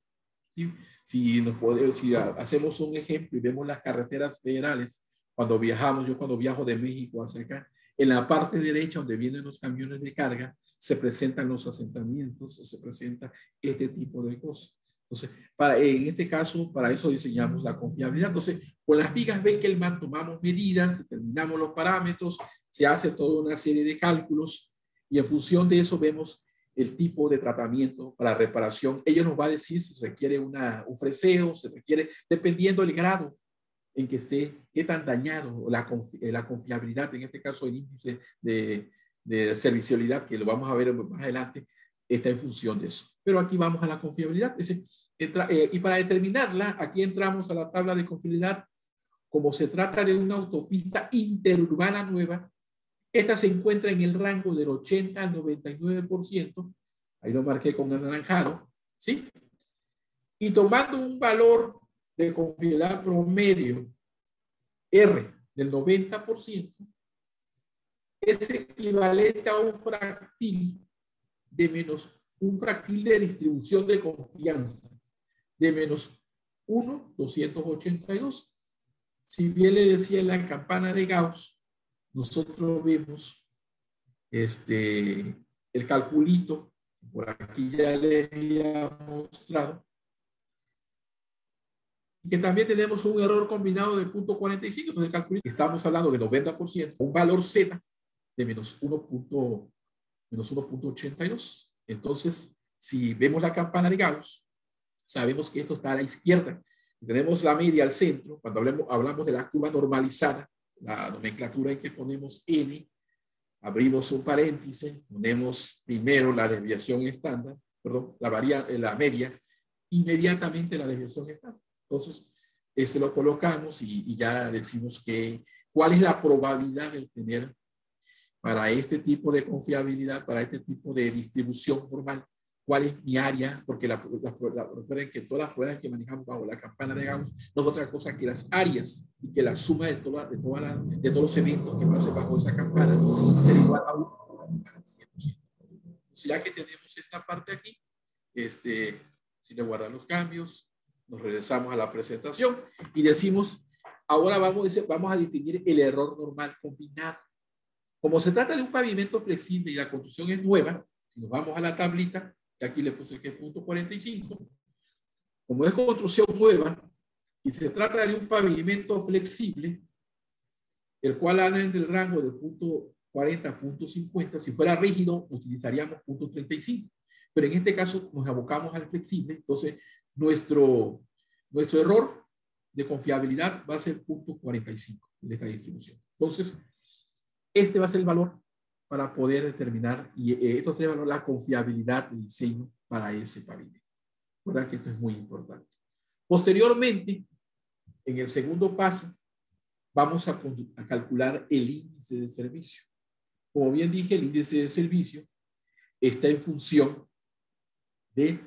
¿Sí? Si hacemos un ejemplo y vemos las carreteras federales, cuando viajamos, yo cuando viajo de México hacia acá, en la parte derecha donde vienen los camiones de carga, se presentan los asentamientos o se presenta este tipo de cosas. Entonces, en este caso, para eso diseñamos la confiabilidad. Entonces, con las vigas Beckelman tomamos medidas, determinamos los parámetros, se hace toda una serie de cálculos y en función de eso vemos el tipo de tratamiento para reparación. Ellos nos va a decir si se requiere un freseo, se requiere, dependiendo del grado en que esté, qué tan dañado, la confiabilidad, en este caso el índice de servicialidad, que lo vamos a ver más adelante, está en función de eso. Pero aquí vamos a la confiabilidad. Y para determinarla, aquí entramos a la tabla de confiabilidad. Como se trata de una autopista interurbana nueva, esta se encuentra en el rango del 80 al 99%. Ahí lo marqué con anaranjado, ¿sí? Y tomando un valor de confiabilidad promedio R del 90%, es equivalente a un fractil de distribución de confianza de menos 1,282. Si bien le decía en la campana de Gauss, nosotros vemos el calculito, por aquí ya les había mostrado, y que también tenemos un error combinado de 0.45, entonces el calculito, estamos hablando de 90%, un valor Z de menos 1.82. Entonces, si vemos la campana de Gauss, sabemos que esto está a la izquierda. Tenemos la media al centro, cuando hablamos de la curva normalizada, la nomenclatura en que ponemos N, abrimos un paréntesis, ponemos primero la desviación estándar, perdón, la media, inmediatamente la desviación estándar. Entonces, ese lo colocamos y ya decimos cuál es la probabilidad de obtener para este tipo de confiabilidad, para este tipo de distribución normal, cuál es mi área, porque recuerden que todas las pruebas que manejamos bajo la campana de Gauss no es otra cosa que las áreas y que la suma de todos los eventos que pasen bajo esa campana será igual a 100%. Ya que tenemos esta parte aquí, si le guardan los cambios, nos regresamos a la presentación y decimos, ahora vamos a distinguir el error normal combinado. Como se trata de un pavimento flexible y la construcción es nueva, si nos vamos a la tablita, que aquí le puse que es 0.45, como es construcción nueva y se trata de un pavimento flexible, el cual anda en el rango de 0.40 a 0.50, si fuera rígido utilizaríamos 0.35, pero en este caso nos abocamos al flexible, entonces nuestro error de confiabilidad va a ser 0.45 de esta distribución. Entonces, este va a ser el valor para poder determinar, y estos tres valores, la confiabilidad del diseño para ese pavimento. ¿Verdad? Que esto es muy importante. Posteriormente, en el segundo paso, vamos a calcular el índice de servicio. Como bien dije, el índice de servicio está en función del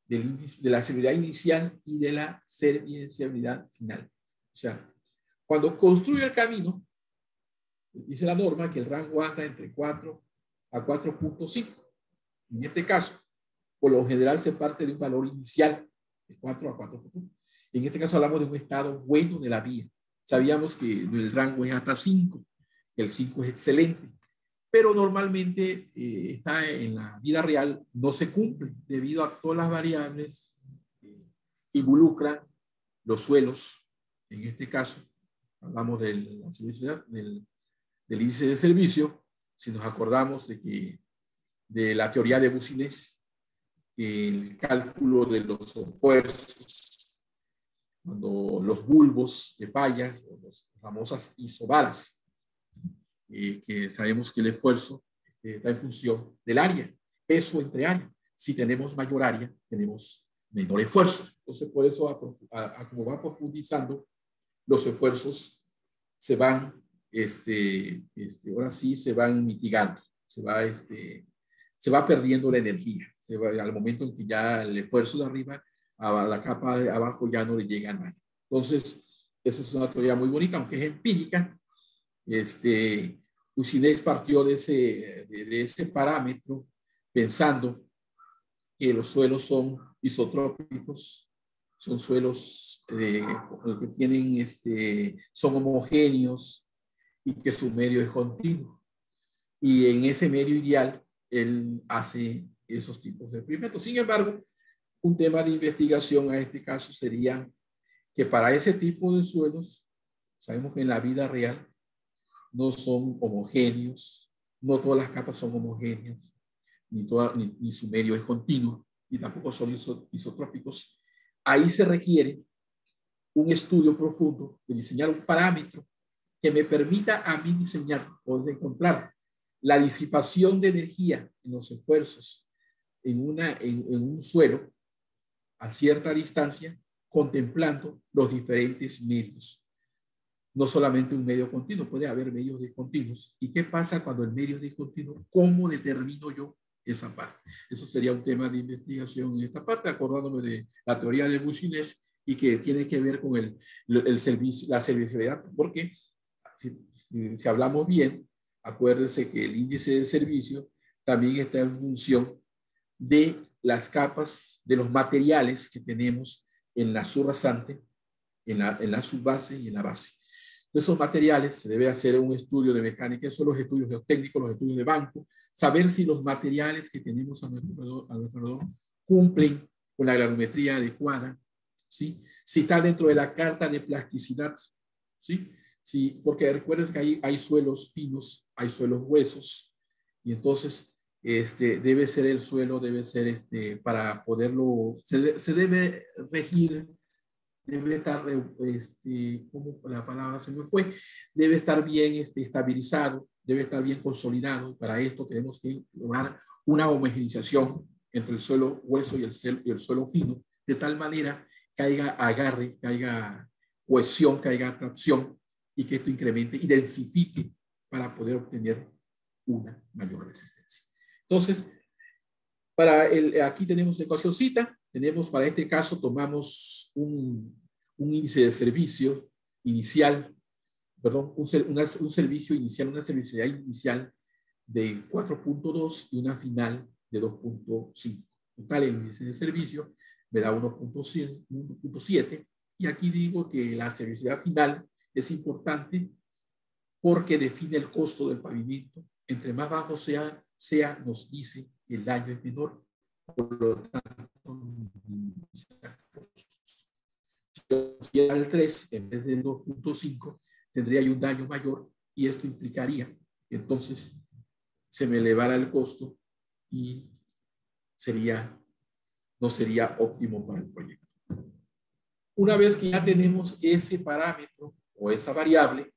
índice, de la servicialidad inicial y de la servicialidad final. O sea, cuando construye el camino, dice la norma que el rango anda entre 4 a 4.5. En este caso, por lo general se parte de un valor inicial de 4 a 4.5. En este caso hablamos de un estado bueno de la vía. Sabíamos que el rango es hasta 5, que el 5 es excelente, pero normalmente está en la vida real, no se cumple debido a todas las variables que involucran los suelos. En este caso, hablamos de la servicialidad, del índice de servicio. Si nos acordamos de la teoría de Boussinesq, el cálculo de los esfuerzos, cuando los bulbos de fallas, o las famosas isobaras, que sabemos que el esfuerzo está en función del área, peso entre área. Si tenemos mayor área, tenemos menor esfuerzo. Entonces, por eso, como va profundizando, los esfuerzos se van, ahora sí, se van mitigando, se va perdiendo la energía. Al momento en que ya el esfuerzo de arriba a la capa de abajo ya no le llega nada. Entonces, esa es una teoría muy bonita, aunque es empírica. Boussinesq partió de ese parámetro pensando que los suelos son isotrópicos, son suelos que tienen, son homogéneos y que su medio es continuo. Y en ese medio ideal, él hace esos tipos de experimentos. Sin embargo, un tema de investigación a este caso sería que para ese tipo de suelos, sabemos que en la vida real no son homogéneos, no todas las capas son homogéneas, ni su medio es continuo, y tampoco son isotrópicos. Ahí se requiere un estudio profundo de diseñar un parámetro que me permita a mí diseñar o de encontrar la disipación de energía en los esfuerzos en un suelo a cierta distancia, contemplando los diferentes medios. No solamente un medio continuo, puede haber medios discontinuos. ¿Y qué pasa cuando el medio es discontinuo? ¿Cómo determino yo esa parte? Eso sería un tema de investigación en esta parte, acordándome de la teoría de Boussinesq y que tiene que ver con la servicialidad, porque si hablamos bien, acuérdense que el índice de servicio también está en función de las capas, de los materiales que tenemos en la subrasante, en la subbase y en la base. De esos materiales se debe hacer un estudio de mecánica, esos son los estudios geotécnicos, los estudios de banco, saber si los materiales que tenemos a nuestro alrededor cumplen con la granulometría adecuada, ¿sí? Si está dentro de la carta de plasticidad, ¿sí? Sí, porque recuerden que hay suelos finos, hay suelos huesos, y entonces debe ser el suelo, debe ser para poderlo, se debe regir, debe estar, como la palabra se me fue, debe estar bien estabilizado, debe estar bien consolidado. Para esto tenemos que lograr una homogeneización entre el suelo hueso y el suelo fino, de tal manera que haya agarre, que haya cohesión, que haya atracción, y que esto incremente y densifique para poder obtener una mayor resistencia. Entonces, aquí tenemos una ecuacióncita, tenemos para este caso, tomamos un índice de servicio inicial, perdón, un servicio inicial, una servicialidad inicial de 4.2 y una final de 2.5. Total, el índice de servicio me da 1.7, y aquí digo que la servicialidad final es importante porque define el costo del pavimento. Entre más bajo sea, nos dice que el daño es menor. Por lo tanto, si era el 3 en vez del 2.5, tendría yo un daño mayor, y esto implicaría que entonces se me elevara el costo y no sería óptimo para el proyecto. Una vez que ya tenemos ese parámetro o esa variable,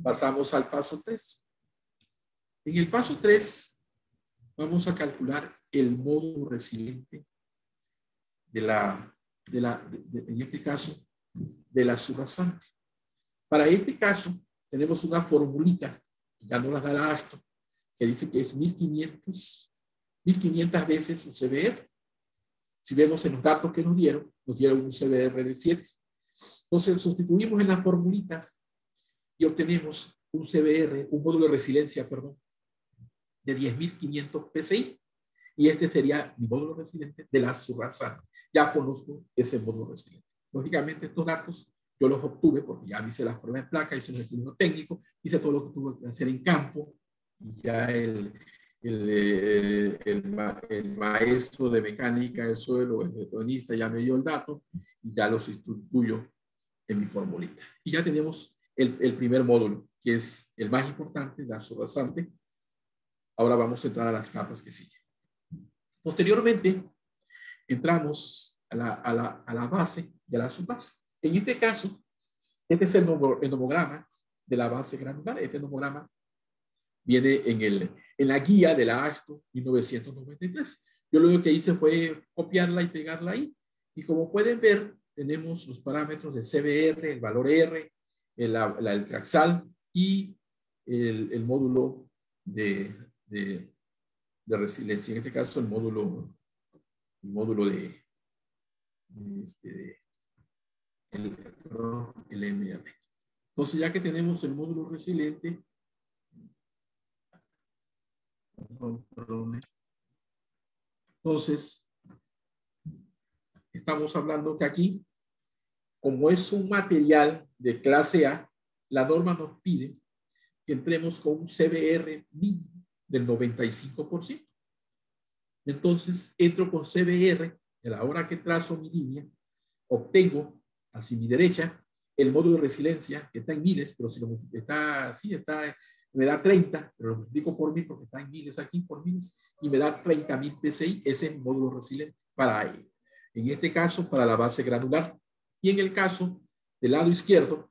pasamos al paso 3. En el paso 3 vamos a calcular el módulo resiliente en este caso, de la subrasante. Para este caso, tenemos una formulita, ya no la da la AASHTO, que dice que es 1500 veces un CBR. Si vemos en los datos que nos dieron un CBR de 7. Entonces, sustituimos en la formulita y obtenemos un CBR, un módulo de resiliencia, perdón, de 10.500 PSI. Y este sería mi módulo resiliente de la surrazante. Ya conozco ese módulo resiliente. Lógicamente, estos datos yo los obtuve porque ya hice las pruebas en placa, hice los estudios técnicos, hice todo lo que tuve que hacer en campo. Y ya el maestro de mecánica del suelo, el betonista, ya me dio el dato y ya los sustituyo en mi formulita. Y ya tenemos el primer módulo, que es el más importante, la surrazante. Ahora vamos a entrar a las capas que siguen. Posteriormente, entramos a la base y a la subbase. En este caso, este es el nomograma de la base granular. Este nomograma viene en la guía de la AASHTO 1993. Yo lo único que hice fue copiarla y pegarla ahí. Y como pueden ver, tenemos los parámetros de CBR, el valor R, el Traxal y el módulo de resiliencia. En este caso, el módulo el MR. Entonces, ya que tenemos el módulo resiliente, entonces, estamos hablando que aquí, como es un material de clase A, la norma nos pide que entremos con un CBR mínimo del 95%. Entonces, entro con CBR, y a la hora que trazo mi línea, obtengo hacia mi derecha el módulo de resiliencia, que está en miles, pero si lo me da 30, pero lo multiplico por 1000 porque está en miles aquí, por miles, y me da 30.000 PSI. Ese es el módulo resiliente en este caso, para la base granular. Y en el caso del lado izquierdo,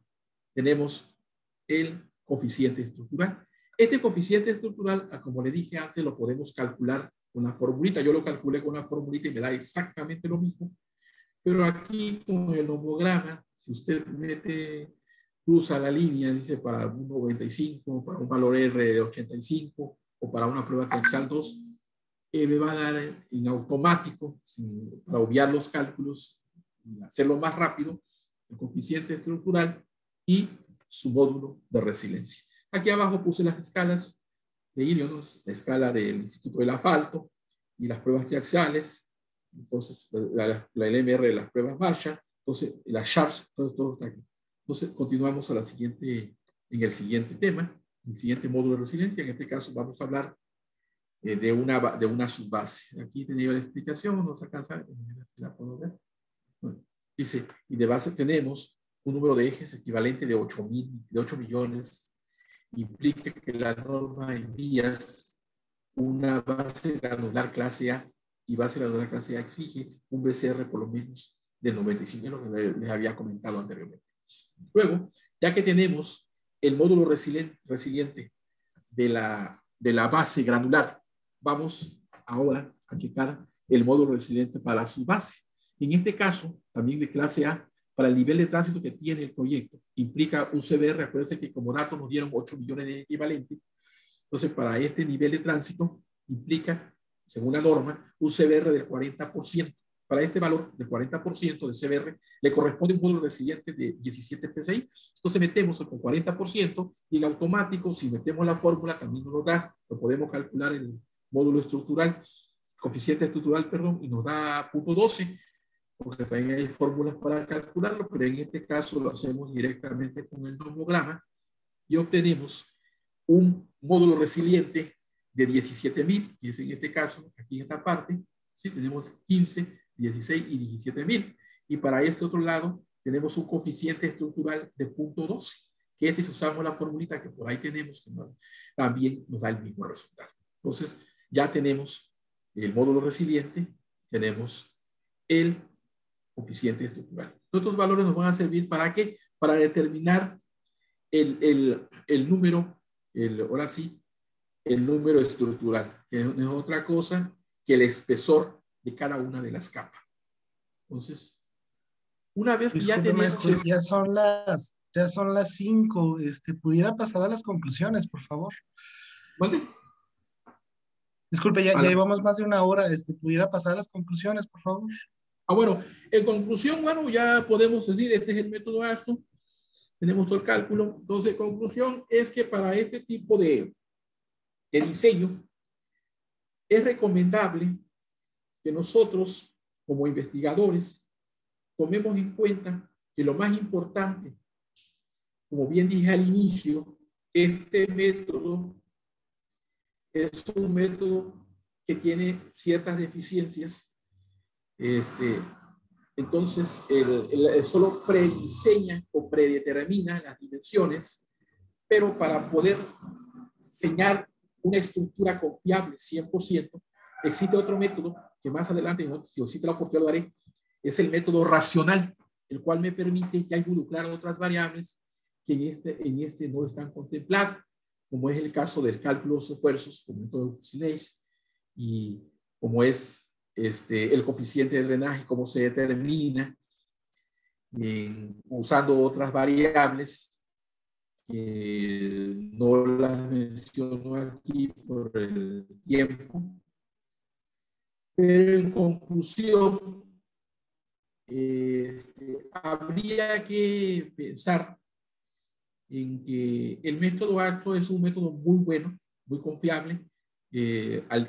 tenemos el coeficiente estructural. Este coeficiente estructural, como le dije antes, lo podemos calcular con una formulita. Yo lo calculé con una formulita y me da exactamente lo mismo. Pero aquí con el nomograma, si usted cruza la línea, dice para un 95, para un valor R de 85 o para una prueba Traxal 2, me va a dar en automático, para obviar los cálculos, hacerlo más rápido, el coeficiente estructural y su módulo de resiliencia. Aquí abajo puse las escalas de Illinois, la escala del Instituto del Asfalto y las pruebas triaxiales. Entonces, la LMR de las pruebas Marshall, entonces, la Sharp, todo está aquí. Entonces, continuamos en el siguiente tema, el siguiente módulo de resiliencia. En este caso, vamos a hablar de una subbase. Aquí tenía la explicación, no se alcanza, si la puedo ver. Bueno, dice, y de base tenemos un número de ejes equivalente de 8 millones. Implica que la norma envía una base granular clase A, y base granular clase A exige un BCR por lo menos del 95, lo que les había comentado anteriormente. Luego, ya que tenemos el módulo resiliente de la base granular, vamos ahora a checar el módulo resiliente para su base. En este caso, también de clase A, para el nivel de tránsito que tiene el proyecto, implica un CBR. Acuérdense que como datos nos dieron 8 millones de equivalentes. Entonces, para este nivel de tránsito, implica, según la norma, un CBR del 40%. Para este valor del 40% de CBR, le corresponde un módulo resiliente de 17 PSI. Entonces, metemos con 40% y en automático, si metemos la fórmula, también nos lo da. Lo podemos calcular en el módulo estructural, coeficiente estructural, perdón, y nos da 0.12. Porque también hay fórmulas para calcularlo, pero en este caso lo hacemos directamente con el nomograma y obtenemos un módulo resiliente de 17.000, y es en este caso, aquí en esta parte, ¿sí? Tenemos 15, 16 y 17.000. Y para este otro lado, tenemos un coeficiente estructural de 0.12, que si usamos la formulita que por ahí tenemos, que también nos da el mismo resultado. Entonces, ya tenemos el módulo resiliente, tenemos el coeficiente estructural. Estos valores nos van a servir ¿para qué? Para determinar el número, ahora sí, el número estructural, que no es otra cosa que el espesor de cada una de las capas. Entonces, una vez que ya tenemos... Ya son las Ya son las 5. ¿Pudiera pasar a las conclusiones, por favor? ¿Mande? Disculpe, ya, A ya la- llevamos más de una hora. ¿Pudiera pasar a las conclusiones, por favor? bueno, en conclusión, bueno, ya podemos decir, este es el método ASTO, tenemos el cálculo. Entonces, conclusión es que para este tipo de diseño es recomendable que nosotros, como investigadores, tomemos en cuenta que lo más importante, como bien dije al inicio, este método es un método que tiene ciertas deficiencias. Entonces, solo prediseña o predetermina las dimensiones, pero para poder diseñar una estructura confiable 100%, existe otro método que más adelante, si existe la oportunidad, lo haré, es el método racional, el cual me permite ya involucrar otras variables que en este no están contempladas, como es el caso del cálculo de los esfuerzos, como el método de Fusinage, y como es el coeficiente de drenaje, cómo se determina, usando otras variables que no las menciono aquí por el tiempo. Pero en conclusión, habría que pensar en que el método ACTO es un método muy bueno, muy confiable.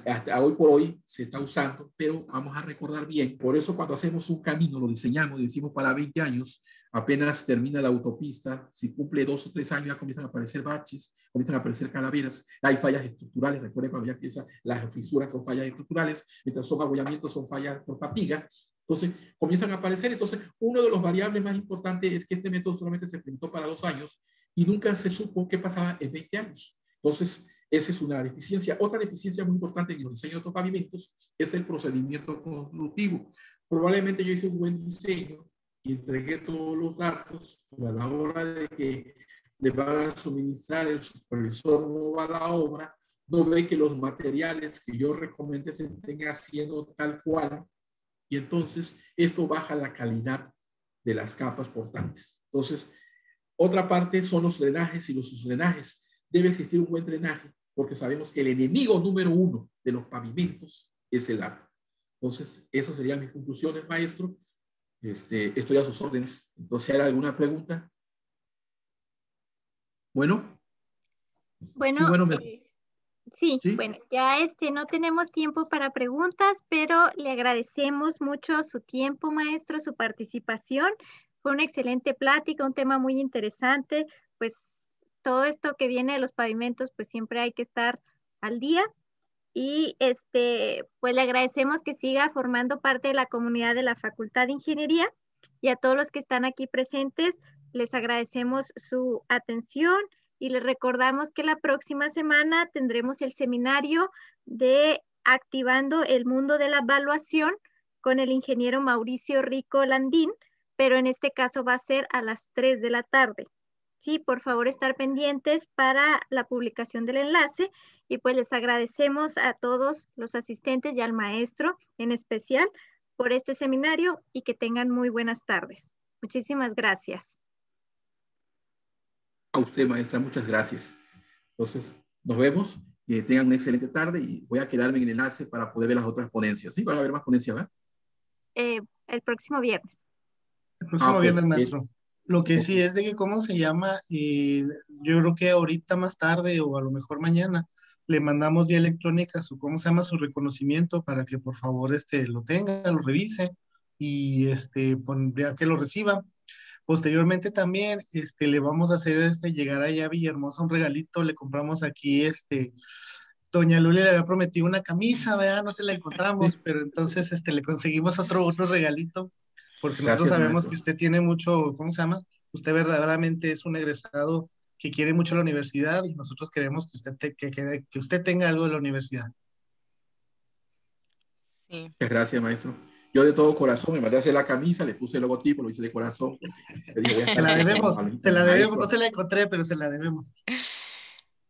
Hasta hoy por hoy se está usando, pero vamos a recordar bien. Por eso cuando hacemos un camino, lo diseñamos y decimos para 20 años, apenas termina la autopista, si cumple 2 o 3 años ya comienzan a aparecer baches, comienzan a aparecer calaveras, hay fallas estructurales. Recuerden, cuando ya empiezan las fisuras son fallas estructurales, mientras son abollamientos son fallas por fatiga. Entonces comienzan a aparecer. Entonces, uno de los variables más importantes es que este método solamente se implementó para 2 años y nunca se supo qué pasaba en 20 años. Entonces, esa es una deficiencia. Otra deficiencia muy importante en los diseños de estos pavimentos es el procedimiento constructivo. Probablemente yo hice un buen diseño y entregué todos los datos, pero a la hora de que le van a suministrar, el supervisor no va a la obra, no ve que los materiales que yo recomendé se estén haciendo tal cual, y entonces esto baja la calidad de las capas portantes. Entonces, otra parte son los drenajes y los subdrenajes. Debe existir un buen drenaje porque sabemos que el enemigo número 1 de los pavimentos es el agua. Entonces, esas serían mis conclusiones, maestro. Estoy a sus órdenes. Entonces, ¿hay alguna pregunta? Bueno. Bueno, Sí, bueno, sí, ¿sí? bueno, ya no tenemos tiempo para preguntas, pero le agradecemos mucho su tiempo, maestro, su participación. Fue una excelente plática, un tema muy interesante. Pues todo esto que viene de los pavimentos, pues siempre hay que estar al día. Y pues le agradecemos que siga formando parte de la comunidad de la Facultad de Ingeniería, y a todos los que están aquí presentes, les agradecemos su atención y les recordamos que la próxima semana tendremos el seminario de Activando el Mundo de la Evaluación con el ingeniero Mauricio Rico Landín, pero en este caso va a ser a las 3 de la tarde. Sí, por favor, estar pendientes para la publicación del enlace. Y pues les agradecemos a todos los asistentes y al maestro en especial por este seminario, y que tengan muy buenas tardes. Muchísimas gracias. A usted, maestra, muchas gracias. Entonces, nos vemos. Que tengan una excelente tarde y voy a quedarme en el enlace para poder ver las otras ponencias. ¿Sí? Van a haber más ponencias, ¿verdad? El próximo viernes. El próximo Ok. viernes, maestro. Lo que sí Ok. es de que, ¿cómo se llama? Yo creo que ahorita más tarde o a lo mejor mañana le mandamos vía electrónica ¿cómo se llama? Su reconocimiento para que por favor lo tenga, lo revise y ya que lo reciba. Posteriormente también le vamos a hacer llegar allá a Villahermosa un regalito. Le compramos aquí Doña Luli le había prometido una camisa, ¿verdad? No se la encontramos, Sí. pero entonces le conseguimos otro regalito, porque nosotros Gracias, sabemos que maestro. usted tiene mucho, ¿cómo se llama? Usted verdaderamente es un egresado que quiere mucho la universidad, y nosotros queremos que que usted tenga algo de la universidad. Sí. Muchas gracias, maestro. Yo de todo corazón me mandé a hacer la camisa, le puse el logotipo, lo hice de corazón, porque le dije, voy a Se estar la junto debemos, con el no maestro. se la encontré, pero se la debemos.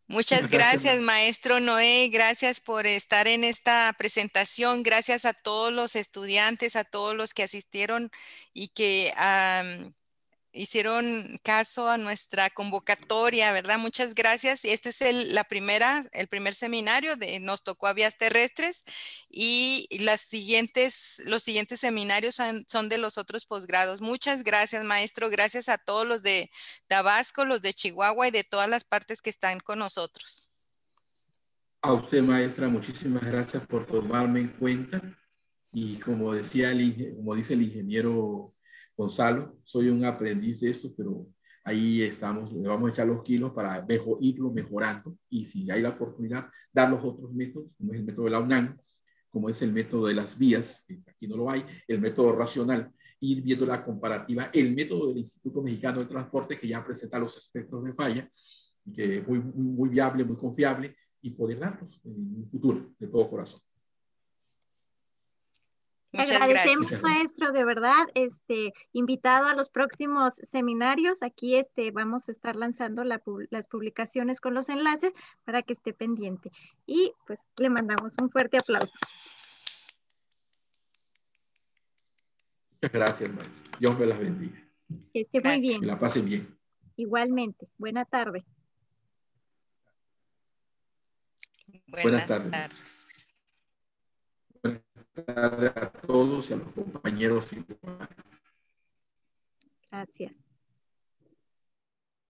Muchas Muchas gracias, gracias, maestro Noé. Gracias por estar en esta presentación. Gracias a todos los estudiantes, a todos los que asistieron y que hicieron caso a nuestra convocatoria, ¿verdad? Muchas gracias. Este es el primer seminario nos tocó a vías terrestres, y los siguientes seminarios son de los otros posgrados. Muchas gracias, maestro. Gracias a todos los de Tabasco, los de Chihuahua y de todas las partes que están con nosotros. A usted, maestra, muchísimas gracias por tomarme en cuenta. Y como dice el ingeniero Gonzalo, soy un aprendiz de esto, pero ahí estamos, le vamos a echar los kilos para irlo mejorando, y si hay la oportunidad, dar los otros métodos, como es el método de la UNAM, como es el método de las vías, que aquí no lo hay, el método racional, ir viendo la comparativa, el método del Instituto Mexicano del Transporte, que ya presenta los espectros de falla, que es muy viable, muy confiable, y poder darlos en un futuro, de todo corazón. Muchas Agradecemos, gracias. maestro, de verdad, invitado a los próximos seminarios. Aquí vamos a estar lanzando las publicaciones con los enlaces para que esté pendiente. Y pues le mandamos un fuerte aplauso. Muchas gracias, maestro. Dios me las bendiga. Que esté muy bien. Que la pasen bien. Igualmente. Buena tarde. Buenas tardes. Buenas tardes a todos y a los compañeros. Gracias.